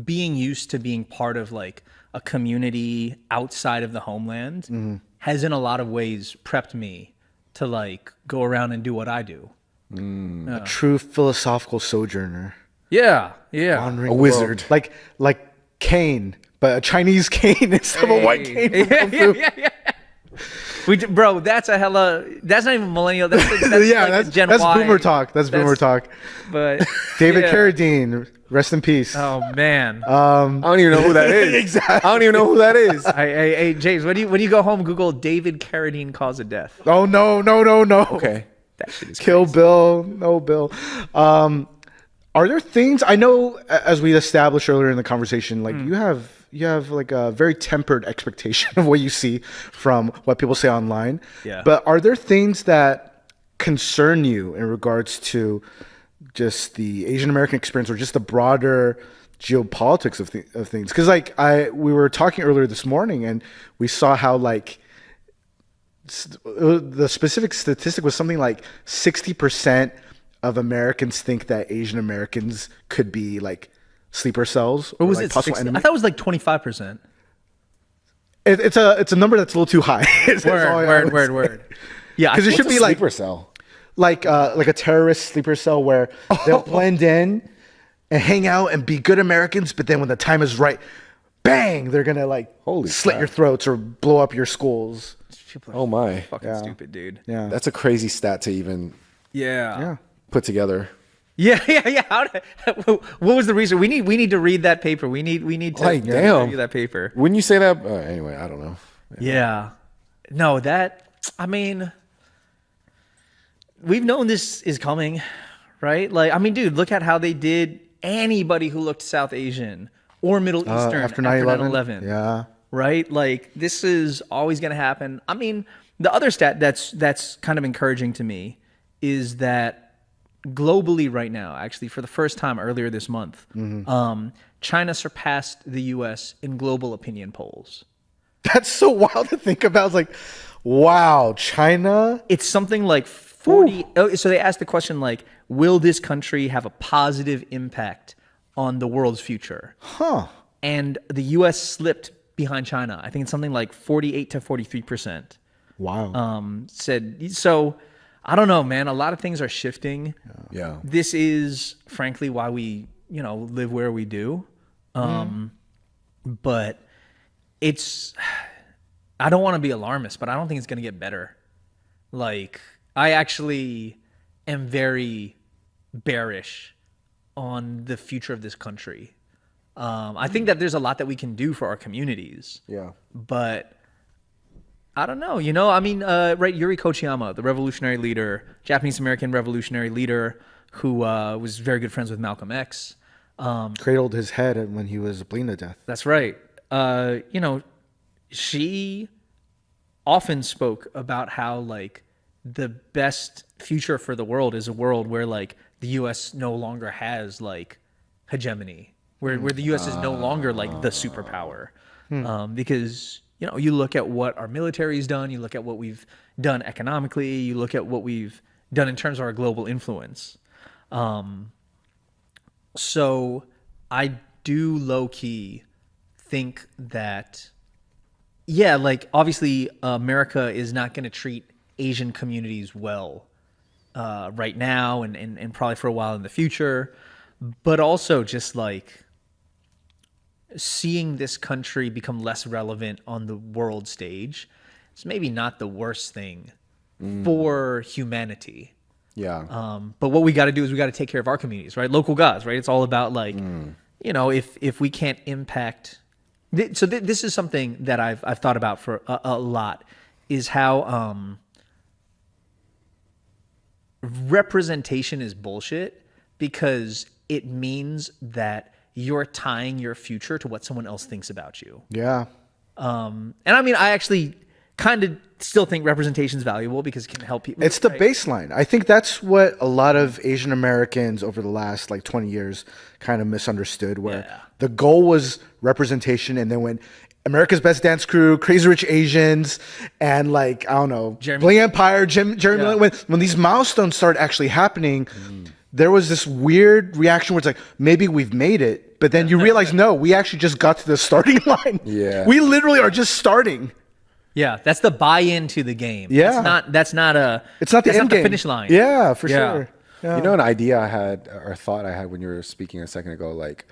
being used to being part of like a community outside of the homeland has in a lot of ways prepped me to like go around and do what I do. A true philosophical sojourner. Yeah. Wandering A wizard. world. Like Cain, but a Chinese Cain instead of a white Cain. Yeah. Bro, that's not even millennial. That's Gen that's Y. boomer talk. That's boomer talk. But David Carradine, rest in peace. Oh man. I don't even know who that is. Exactly. I don't even know who that is. Hey, James, when you go home, Google David Carradine cause of death. Oh no. Okay. That shit is Kill crazy. Bill, no Bill. Are there things I know as we established earlier in the conversation, like you have like a very tempered expectation of what you see from what people say online. Yeah. But are there things that concern you in regards to just the Asian American experience or just the broader geopolitics of things? Because like we were talking earlier this morning and we saw how like the specific statistic was something like 60% of Americans think that Asian Americans could be like sleeper cells Or was like it possible 60? enemies. I thought it was like 25%. It's a number that's a little too high. Word. Yeah, Because it should be like sleeper cell. like a terrorist sleeper cell where they'll blend in and hang out and be good Americans, but then when the time is right, bang, they're gonna like Holy slit crap. your throats or blow up your schools. Oh my. fucking stupid, dude. Yeah, That's a crazy stat to even Yeah. put together. Yeah. What was the reason? We need to read that paper. We need to Like, damn. review that paper. When you say that, anyway, I don't know. Yeah. No, I mean, we've known this is coming, right? Like, I mean, dude, look at how they did anybody who looked South Asian or Middle Eastern after 9/11. 9/11. Yeah, Right? Like, this is always going to happen. I mean, the other stat that's kind of encouraging to me is that globally right now, actually, for the first time earlier this month, China surpassed the U.S. in global opinion polls. that's so wild to think about. It's like, wow, China. It's something like 40. So they asked the question like, will this country have a positive impact on the world's future? Huh. And the U.S. slipped behind China. I think it's something like 48 to 43%. Wow. Said so. I don't know, man. A lot of things are shifting. Yeah. This is frankly why we, live where we do. But it's, I don't want to be alarmist, but I don't think it's going to get better. Like, I actually am very bearish on the future of this country. I think that there's a lot that we can do for our communities. Yeah. But I don't know, I mean, right, Yuri Kochiyama, the revolutionary leader, Japanese-American revolutionary leader who was very good friends with Malcolm X. Cradled his head when he was bleeding to death. That's right. She often spoke about how, like, the best future for the world is a world where, like, the U.S. no longer has, like, hegemony, where the U.S. is no longer, like, the superpower. Because... you look at what our military's done, you look at what we've done economically, you look at what we've done in terms of our global influence. So I do low-key think that, like, obviously America is not going to treat Asian communities well right now and probably for a while in the future. But also just, like, seeing this country become less relevant on the world stage is maybe not the worst thing for humanity. Yeah. But what we got to do is we got to take care of our communities, right? Local gods, right? It's all about like, if we can't impact. So this is something that I've thought about for a lot, is how representation is bullshit because it means that you're tying your future to what someone else thinks about you. Yeah. And I mean, I actually kind of still think representation is valuable because it can help people. It's the right? baseline. I think that's what a lot of Asian Americans over the last like 20 years kind of misunderstood, where the goal was representation. And then when America's Best Dance Crew, Crazy Rich Asians, and like, I don't know, Bling Empire, Jeremy Lin, when these milestones started actually happening, there was this weird reaction where it's like, maybe we've made it. But then you realize, no, we actually just got to the starting line. Yeah. We literally are just starting. Yeah, that's the buy-in to the game. Yeah. That's not the end game. finish line. Yeah, for sure. Yeah. You know, an idea I had or thought I had when you were speaking a second ago, like,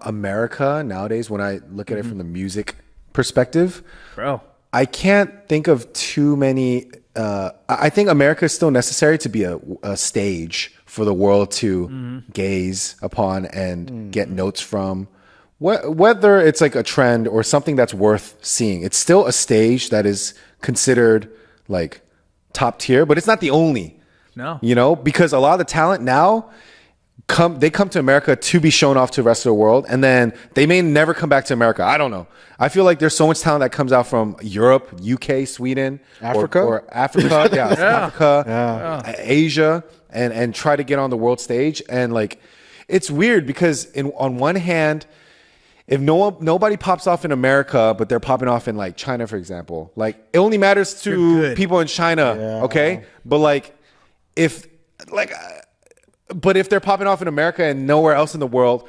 America nowadays, when I look at it from the music perspective, Bro. I can't think of too many. I think America is still necessary to be a stage for the world to gaze upon and get notes from. Whether it's like a trend or something that's worth seeing, it's still a stage that is considered like top tier, but it's not the only. No. You know, because a lot of the talent now come to America to be shown off to the rest of the world, and then they may never come back to America. I don't know. I feel like there's so much talent that comes out from Europe, UK, Sweden, Africa, or Africa, Africa, Asia, and try to get on the world stage. And like, it's weird because on one hand, if nobody pops off in America, but they're popping off in like China, for example, like it only matters to people in China, okay? But like, if they're popping off in America and nowhere else in the world,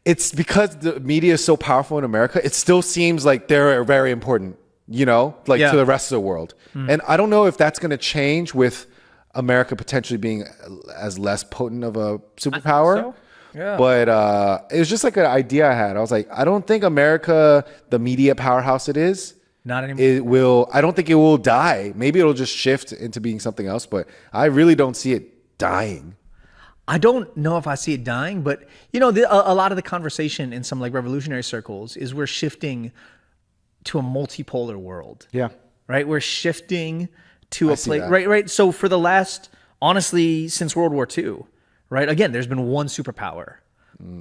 it's because the media is so powerful in America. It still seems like they're very important, you know, like to the rest of the world. And I don't know if that's going to change with America potentially being as less potent of a superpower. So. Yeah. But it was just like an idea I had. I was like, I don't think America, the media powerhouse it is, not anymore. I don't think it will die. Maybe it'll just shift into being something else, but I really don't see it dying. I don't know if I see it dying, but you know, a lot of the conversation in some like revolutionary circles is we're shifting to a multipolar world. Yeah. Right? We're shifting to a place, right? So for the last, honestly, since World War II, right? Again, there's been one superpower.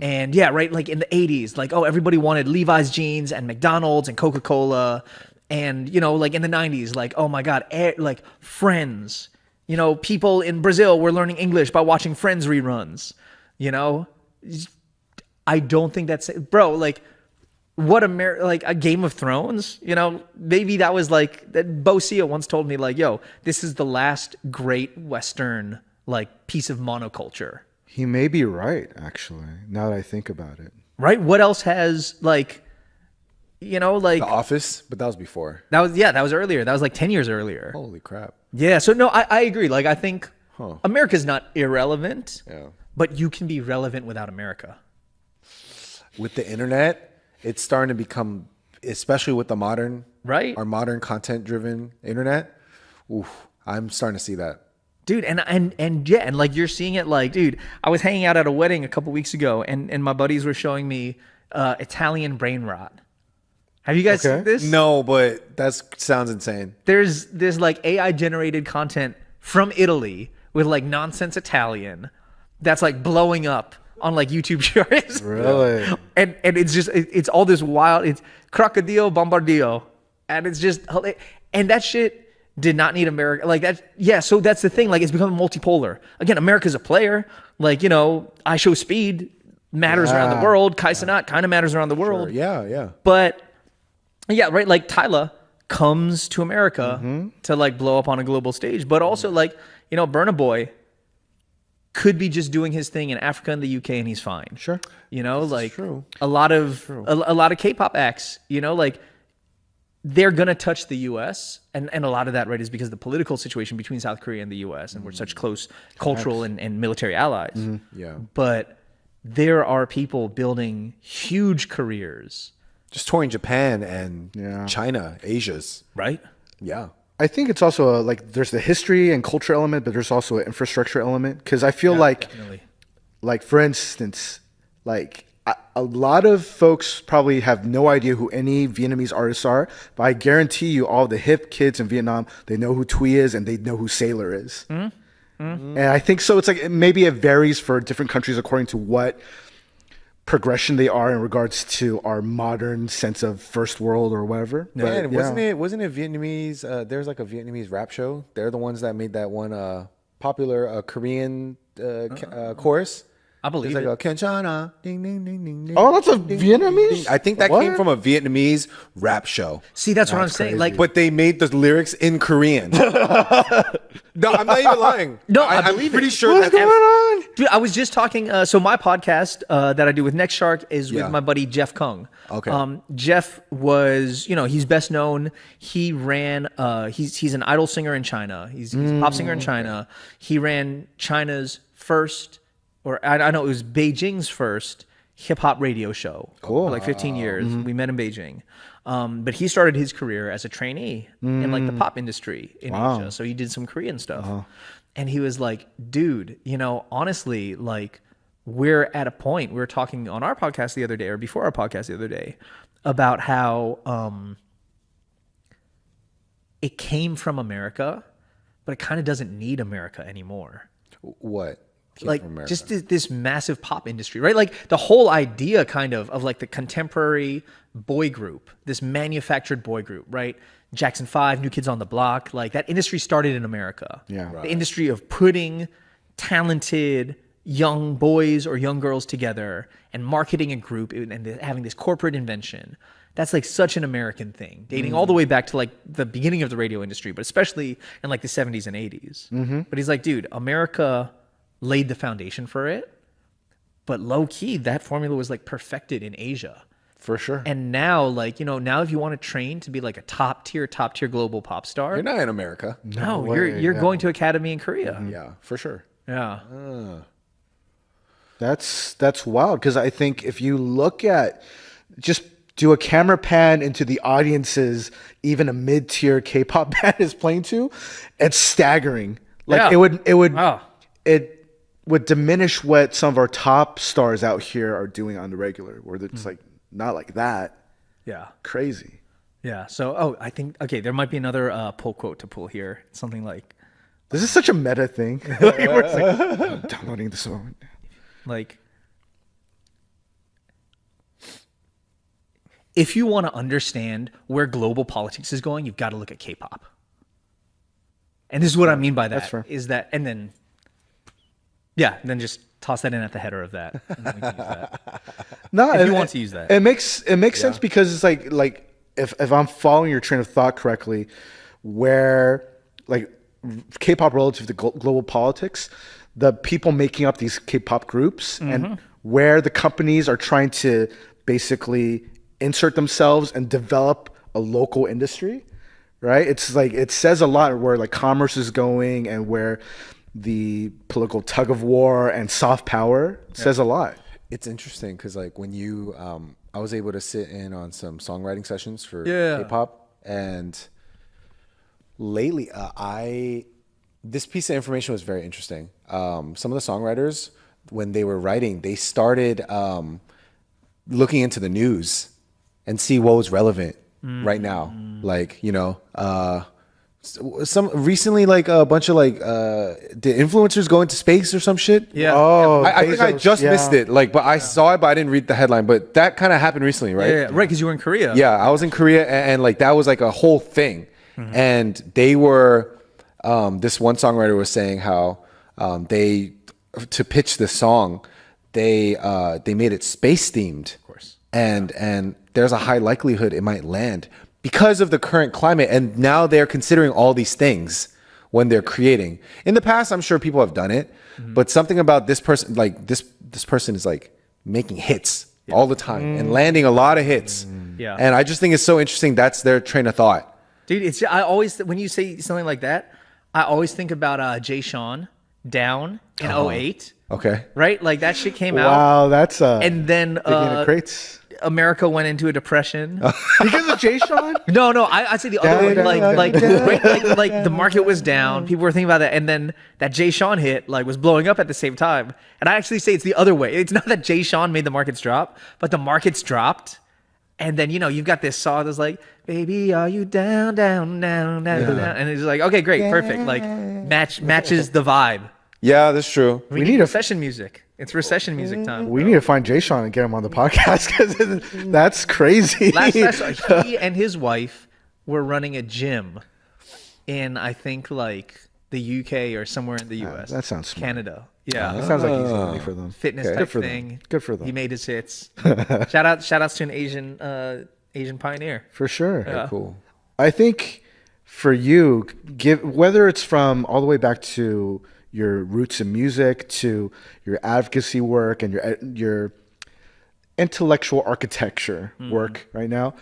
And yeah, right? Like in the 80s, like, oh, everybody wanted Levi's jeans and McDonald's and Coca-Cola. And, you know, like in the 90s, like, oh my God, like Friends. You know, people in Brazil were learning English by watching Friends reruns. You know? I don't think that's... Bro, like, what like a Game of Thrones? You know, maybe that was like... Bo Sia once told me, like, yo, this is the last great Western... like piece of monoculture. He may be right, actually, now that I think about it. Right? What else has like, you know, like The Office, but that was before. That was earlier. That was like 10 years earlier. Holy crap. Yeah. So no, I agree. Like I think America's not irrelevant, but you can be relevant without America. With the internet, it's starting to become, especially with the our modern content driven internet. Oof, I'm starting to see that. Dude, and like you're seeing it like, dude, I was hanging out at a wedding a couple weeks ago and my buddies were showing me Italian brain rot. Have you guys seen this? No, but that sounds insane. There's like AI generated content from Italy with like nonsense Italian that's like blowing up on like YouTube shorts. Really? And it's just, it's all this wild, it's crocodile bombardio. And it's just, and that shit did not need America. Like that, yeah, so that's the thing. Like it's becoming multipolar. Again, America's a player. Like, you know, I Show Speed matters around the world. Kai Cenat kind of matters around the world. Sure. Yeah. But yeah, right. Like Tyla comes to America to like blow up on a global stage. But also like, you know, Burna Boy could be just doing his thing in Africa and the UK and he's fine. Sure. You know, like a lot of K-pop acts, you know, like they're going to touch the U.S. And a lot of that, right, is because of the political situation between South Korea and the U.S. and we're such close cultural and military allies. Yeah. But there are people building huge careers. Just touring Japan and China, Asia's. Right? Yeah. I think it's also like there's the history and culture element, but there's also an infrastructure element. Because I feel like, for instance, like... a lot of folks probably have no idea who any Vietnamese artists are, but I guarantee you all the hip kids in Vietnam, they know who Thuy is and they know who Sailor is. And I think so. It's like maybe it varies for different countries according to what progression they are in regards to our modern sense of first world or whatever. Man, wasn't it Vietnamese? There's like a Vietnamese rap show. They're the ones that made that one popular Korean chorus. I believe it's like it. a Kanchana, ding, ding, ding, ding, ding. Oh, that's a Vietnamese? I think that came from a Vietnamese rap show. See, that's what I'm saying. Like, but they made the lyrics in Korean. No, I'm not even lying. No, I believe I'm pretty it. sure What's going on? Dude, I was just talking. So my podcast that I do with Next Shark is with my buddy Jeff Kung. Okay. Jeff was, you know, he's best known. He ran. He's an idol singer in China. He's a pop singer in China. He ran China's first. Or I know it was Beijing's first hip hop radio show. Cool. For like 15 years. We met in Beijing. But he started his career as a trainee in like the pop industry in Asia. So he did some Korean stuff. And he was like, dude, you know, honestly, like we're at a point, we were talking on our podcast the other day or before our podcast the other day about how it came from America, but it kind of doesn't need America anymore. What? Came like from America. just this massive pop industry, right? Like the whole idea kind of like the contemporary boy group, this manufactured boy group, right? Jackson 5, New Kids on the Block, like that industry started in America. Yeah. The industry of putting talented young boys or young girls together and marketing a group and having this corporate invention. That's like such an American thing, dating all the way back to like the beginning of the radio industry, but especially in like the 70s and 80s. But he's like, dude, America laid the foundation for it, but low key, that formula was like perfected in Asia. For sure. And now, like, you know, now if you want to train to be like a top tier global pop star, You're not in America. no, way, you're yeah. going to academy in Korea. Yeah, for sure. Yeah. That's wild, because I think if you look at, just do a camera pan into the audiences even a mid-tier K-pop band is playing to, it's staggering. Like Yeah. it would diminish what some of our top stars out here are doing on the regular, where it's like not like that. Yeah. Crazy. Yeah. So, I think, okay, there might be another pull quote to pull here. Something like, This is such a meta thing. Like, we're just like, I'm downloading this one. like, if you want to understand where global politics is going, you've got to look at K-pop. And this is what I mean by that. That's fair. Is that, and then, yeah, then just toss that in at the header of that. And then we can use that. No, If you want to use that. It makes sense, because it's like if I'm following your train of thought correctly, where like K-pop relative to global politics, the people making up these K-pop groups and where the companies are trying to basically insert themselves and develop a local industry, right? It's like, it says a lot where like commerce is going and where the political tug of war and soft power says a lot. It's interesting because like when you, I was able to sit in on some songwriting sessions for Yeah. K-pop, and lately this piece of information was very interesting. Some of the songwriters, when they were writing, they started looking into the news and see what was relevant right now. Like, you know, some recently, like a bunch of like did influencers go into space or some shit? Yeah. Oh, I think I Bezos, just yeah. missed it. Like, but I saw it, but I didn't read the headline. But that kind of happened recently, right? Yeah, right, because you were in Korea. Yeah, I was in Korea, and like that was like a whole thing. And they were, this one songwriter was saying how they, to pitch the song, they made it space themed, of course, and there's a high likelihood it might land because of the current climate. And now they're considering all these things when they're creating. In the past, I'm sure people have done it, but something about this person, like this person is like making hits all the time and landing a lot of hits. Yeah. And I just think it's so interesting. That's their train of thought. Dude, it's, I always, when you say something like that, I always think about Jay Sean Down in 08, Okay. right? Like that shit came out. Wow, that's And then digging the crates. America went into a depression. Because of Jay Sean? No, I'd say the other way. Like the market was down. People were thinking about that, and then that Jay Sean hit like was blowing up at the same time. And I actually say it's the other way. It's not that Jay Sean made the markets drop, but the markets dropped. And then, you know, you've got this song that's like, baby, are you down, down, down, down, down? And it's like, okay, great, perfect. Like matches the vibe. Yeah, that's true. We need recession music. It's recession music time. We need to find Jay Sean and get him on the podcast, because that's crazy. Last he and his wife were running a gym in, I think, like the UK or somewhere in the US. That sounds smart. Canada. Yeah. That sounds like easy money for them. Fitness Good type for them. thing. Good for them. He made his hits. Shout outs to an Asian pioneer. For sure. Yeah. Cool. I think for you, whether it's from all the way back to your roots in music to your advocacy work and your intellectual architecture work right now,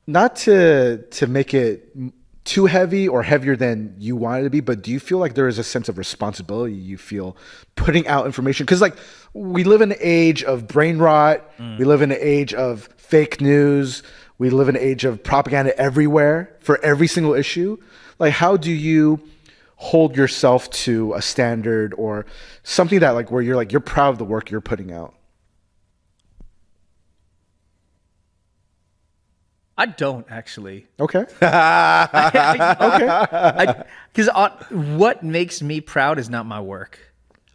not to make it too heavy or heavier than you want it to be, but do you feel like there is a sense of responsibility you feel putting out information? Because like we live in an age of brain rot, we live in an age of fake news, we live in an age of propaganda everywhere for every single issue. Like, how do you hold yourself to a standard or something that like where you're proud of the work you're putting out? I don't actually. Okay. Because what makes me proud is not my work.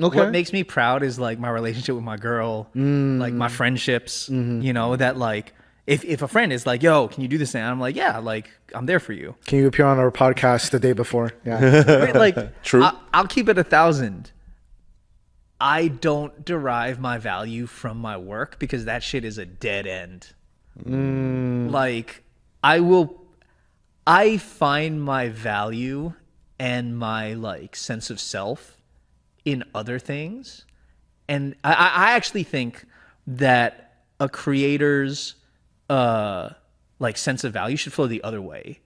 Okay. What makes me proud is like my relationship with my girl, like my friendships. You know, that like if a friend is like, "Yo, can you do this thing?" I'm like, "Yeah, like I'm there for you." Can you appear on our podcast the day before? Yeah. Right? Like, True. I'll keep it 1,000. I don't derive my value from my work because that shit is a dead end. Like, I find my value and my like sense of self in other things. And I actually think that a creator's like sense of value should flow the other way.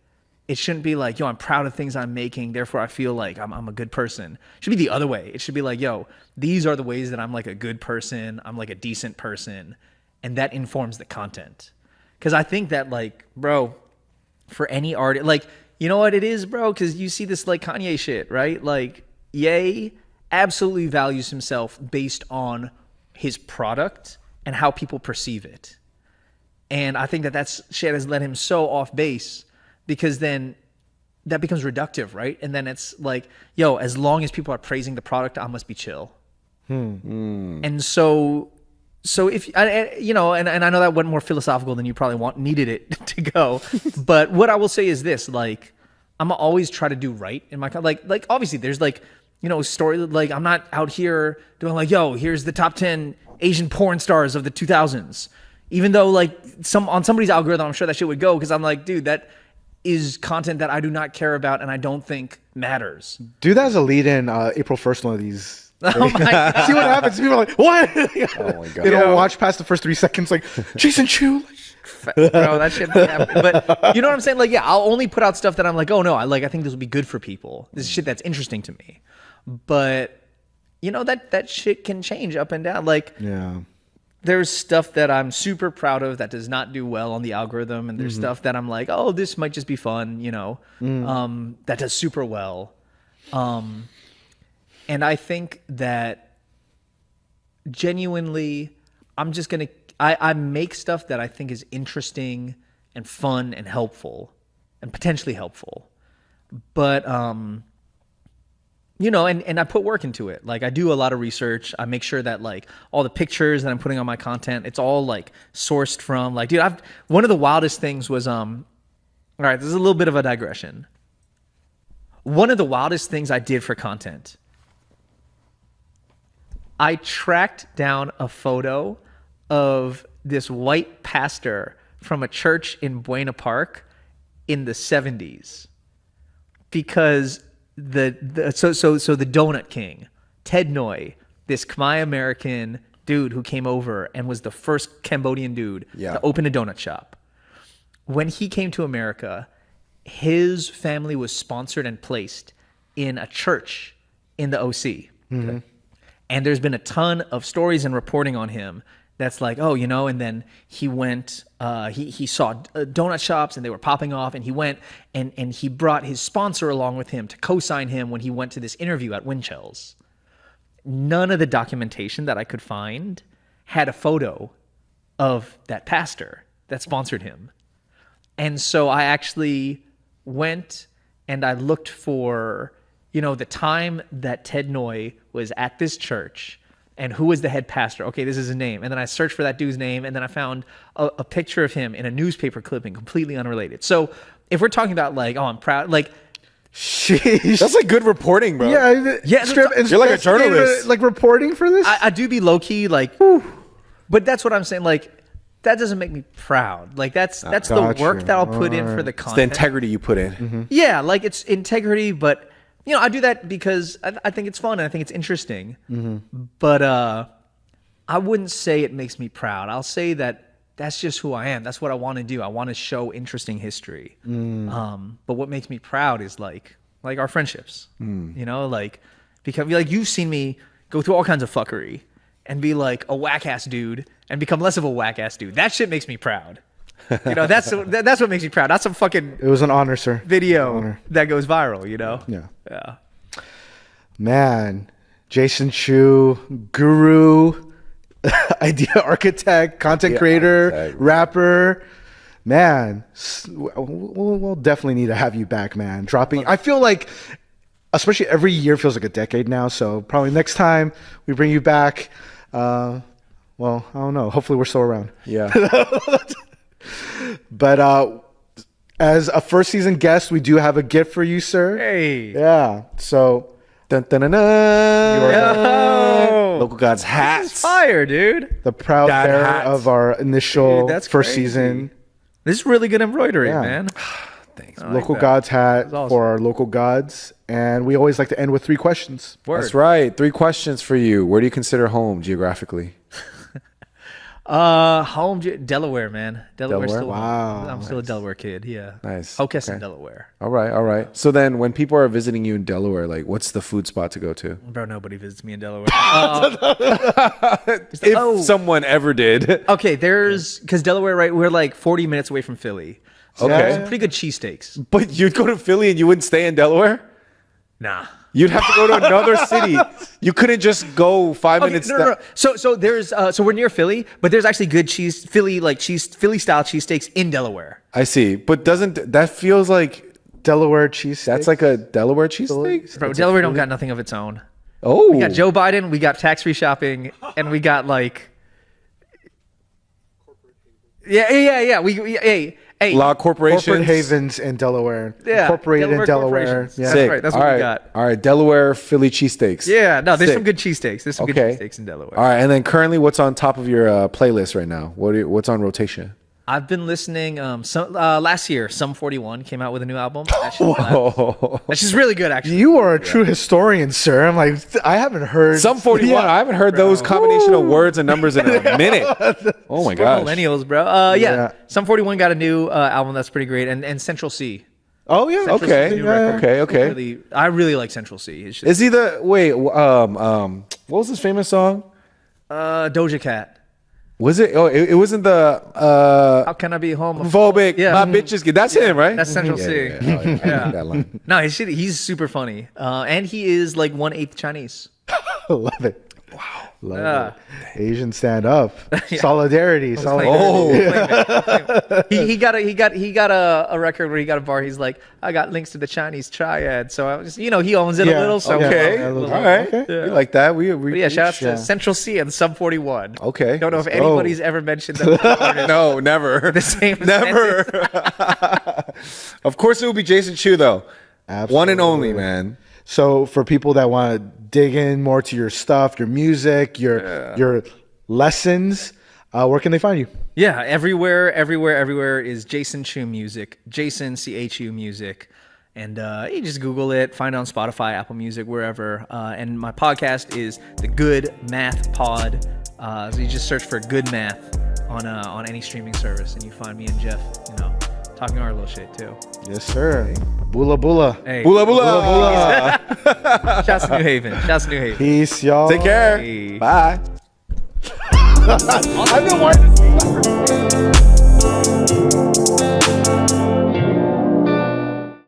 It shouldn't be like, yo, I'm proud of things I'm making, therefore I feel like I'm a good person. It should be the other way. It should be like, yo, these are the ways that I'm like a good person, I'm like a decent person, and that informs the content. Because I think that, like, bro, for any artist, like, you know what it is, bro? Because you see this like Kanye shit, right? Like, Ye absolutely values himself based on his product and how people perceive it. And I think that shit has led him so off base, because then that becomes reductive, right? And then it's like, yo, as long as people are praising the product, I must be chill. And so if you know, and I know that went more philosophical than you probably needed it to go, but what I will say is this: like, I'm always try to do right in my like obviously there's like, you know, story, like I'm not out here doing like, yo, here's the top 10 Asian porn stars of the 2000s, even though like on somebody's algorithm I'm sure that shit would go, because I'm like, dude, that is content that I do not care about and I don't think matters. Do that as a lead in April 1st, one of these. Oh my God. See what happens. People are like, what? Oh my God. They don't watch past the first 3 seconds, like, Jason Chu. Bro, that shit happen. But you know what I'm saying? Like, yeah, I'll only put out stuff that I'm like, oh no, I think this will be good for people. This is shit that's interesting to me. But you know, that shit can change up and down. Like, Yeah. there's stuff that I'm super proud of that does not do well on the algorithm, and there's stuff that I'm like, oh, this might just be fun, you know, that does super well. And I think that genuinely, I'm just going to, I make stuff that I think is interesting and fun and helpful and potentially helpful. But, you know, and I put work into it. Like, I do a lot of research. I make sure that like all the pictures that I'm putting on my content, it's all like sourced from like, dude, one of the wildest things was, all right, this is a little bit of a digression. One of the wildest things I did for content, I tracked down a photo of this white pastor from a church in Buena Park in the 70s, because the Donut King, Ted Noy, this Khmer American dude who came over and was the first Cambodian dude to open a donut shop. When he came to America, his family was sponsored and placed in a church in the OC. Mm-hmm. And there's been a ton of stories and reporting on him that's like, oh, you know, and then he went, he saw donut shops and they were popping off, and he went and he brought his sponsor along with him to co-sign him when he went to this interview at Winchells. None of the documentation that I could find had a photo of that pastor that sponsored him. And so I actually went and I looked for, you know, the time that Ted Noy was at this church and who was the head pastor. Okay, this is his name. And then I searched for that dude's name, and then I found a picture of him in a newspaper clipping, completely unrelated. So if we're talking about like, oh, I'm proud, like, sheesh. That's like good reporting, bro. Yeah. You're like a journalist. Like reporting for this? I do be low key, like, but that's what I'm saying. Like, that doesn't make me proud. Like, that's the work that I'll put in for the content. It's the integrity you put in. Mm-hmm. Yeah, like it's integrity, but you know, I do that because I think it's fun and I think it's interesting. Mm-hmm. But I wouldn't say it makes me proud. I'll say that that's just who I am. That's what I want to do. I want to show interesting history. But what makes me proud is like our friendships. You know, like, because like you've seen me go through all kinds of fuckery and be like a whack ass dude and become less of a whack ass dude. That shit makes me proud. You know, that's what makes me proud. Not some fucking It was an honor, sir. Video that goes viral, you know? Yeah. Man, Jason Chu, guru, idea architect, content creator, rapper. man, we'll definitely need to have you back, man. Dropping, I feel like, especially every year feels like a decade now. So probably next time we bring you back, well, I don't know. Hopefully we're still around. Yeah. But as a first season guest, we do have a gift for you, sir. Hey. Yeah. So, Dun, dun, dun, dun. Yo. Local Gods This is hats. fire, dude. the proud Dad bearer hats. of our initial Dude, that's first crazy. season This is really good embroidery, Yeah. man. Thanks. I like Local that. Gods hat That's awesome. for our local gods. And we always like to end with 3 questions. Word. That's right. 3 questions for you. Where do you consider home geographically? Home, Delaware, man. Delaware's Delaware? still Wow. I'm still a Delaware kid. Yeah. Nice. Hockessin, Okay. Delaware. All right. All right. So then when people are visiting you in Delaware, like what's the food spot to go to? Bro, nobody visits me in Delaware. If someone ever did. Okay, because Delaware, right? We're like 40 minutes away from Philly. So Okay. there's some pretty good cheesesteaks. But you'd go to Philly and you wouldn't stay in Delaware? Nah. You'd have to go to another city. You couldn't just go 5 Okay, minutes. no. So there's so we're near Philly, but there's actually good Philly style cheesesteaks in Delaware. I see. But doesn't that feels like Delaware cheese. that's like a Delaware cheesesteak? Bro, Delaware don't got nothing of its own. Oh. We got Joe Biden, we got tax-free shopping, and we got like Yeah. Hey. A lot of corporations. corporate havens in Delaware. Yeah, Incorporated in Delaware. corporations. Yeah. That's Sick. right. That's All what we right. got. All right. Delaware Philly cheesesteaks. Yeah, no, there's Sick. some good cheesesteaks. There's some Okay. good cheesesteaks in Delaware. All right. And then currently, what's on top of your playlist right now? What's on rotation? I've been listening. Last year, Sum 41 came out with a new album. That shit slaps. Oh. That's just really good, actually. You are a true historian, sir. I'm like, I haven't heard. Some 41. I haven't heard those combination of words and numbers in a minute. Oh my We're gosh. millennials, bro. Yeah. Sum 41 got a new album that's pretty great, and Central C. Oh, yeah. Central Okay. C's new Yeah. record. I really like Central C. It's just, Is he the what was his famous song? Doja Cat. Was it? Oh, it wasn't the How can I be homophobic? phobic. Yeah. My bitches get. That's him, right? That's Central Yeah, C. yeah, yeah. Oh, yeah. I like that line. No, he's super funny, and he is like 1/8 Chinese. Love it. Wow. Love Yeah. it. Asian stand up. Solidarity. Oh. He got a record where he got a bar. He's like, I got links to the Chinese triad, so I was, he owns it a Yeah. little. So Okay. Yeah, a little All bit. right. Okay. We like that. We But yeah, shout out to Yeah. Central C and Sum 41. Okay, Don't know if let's go. anybody's ever mentioned that. artist. No, never. The same Never. Of course, it would be Jason Chu, though. One and only, man. So for people that want to dig in more to your stuff, your music, your lessons, where can they find you? Yeah, everywhere is Jason Chu Music, Jason CHU Music, and you just Google it, find it on Spotify, Apple Music, wherever. And my podcast is the Good Math Pod. So you just search for Good Math on any streaming service, and you find me and Jeff, talking our little shit too. Yes, sir. Bula bula. Hey, Bula bula. shouts to New Haven. Shouts to New Haven. Peace, y'all. Take care. Hey. Bye. I've been wanting to see that.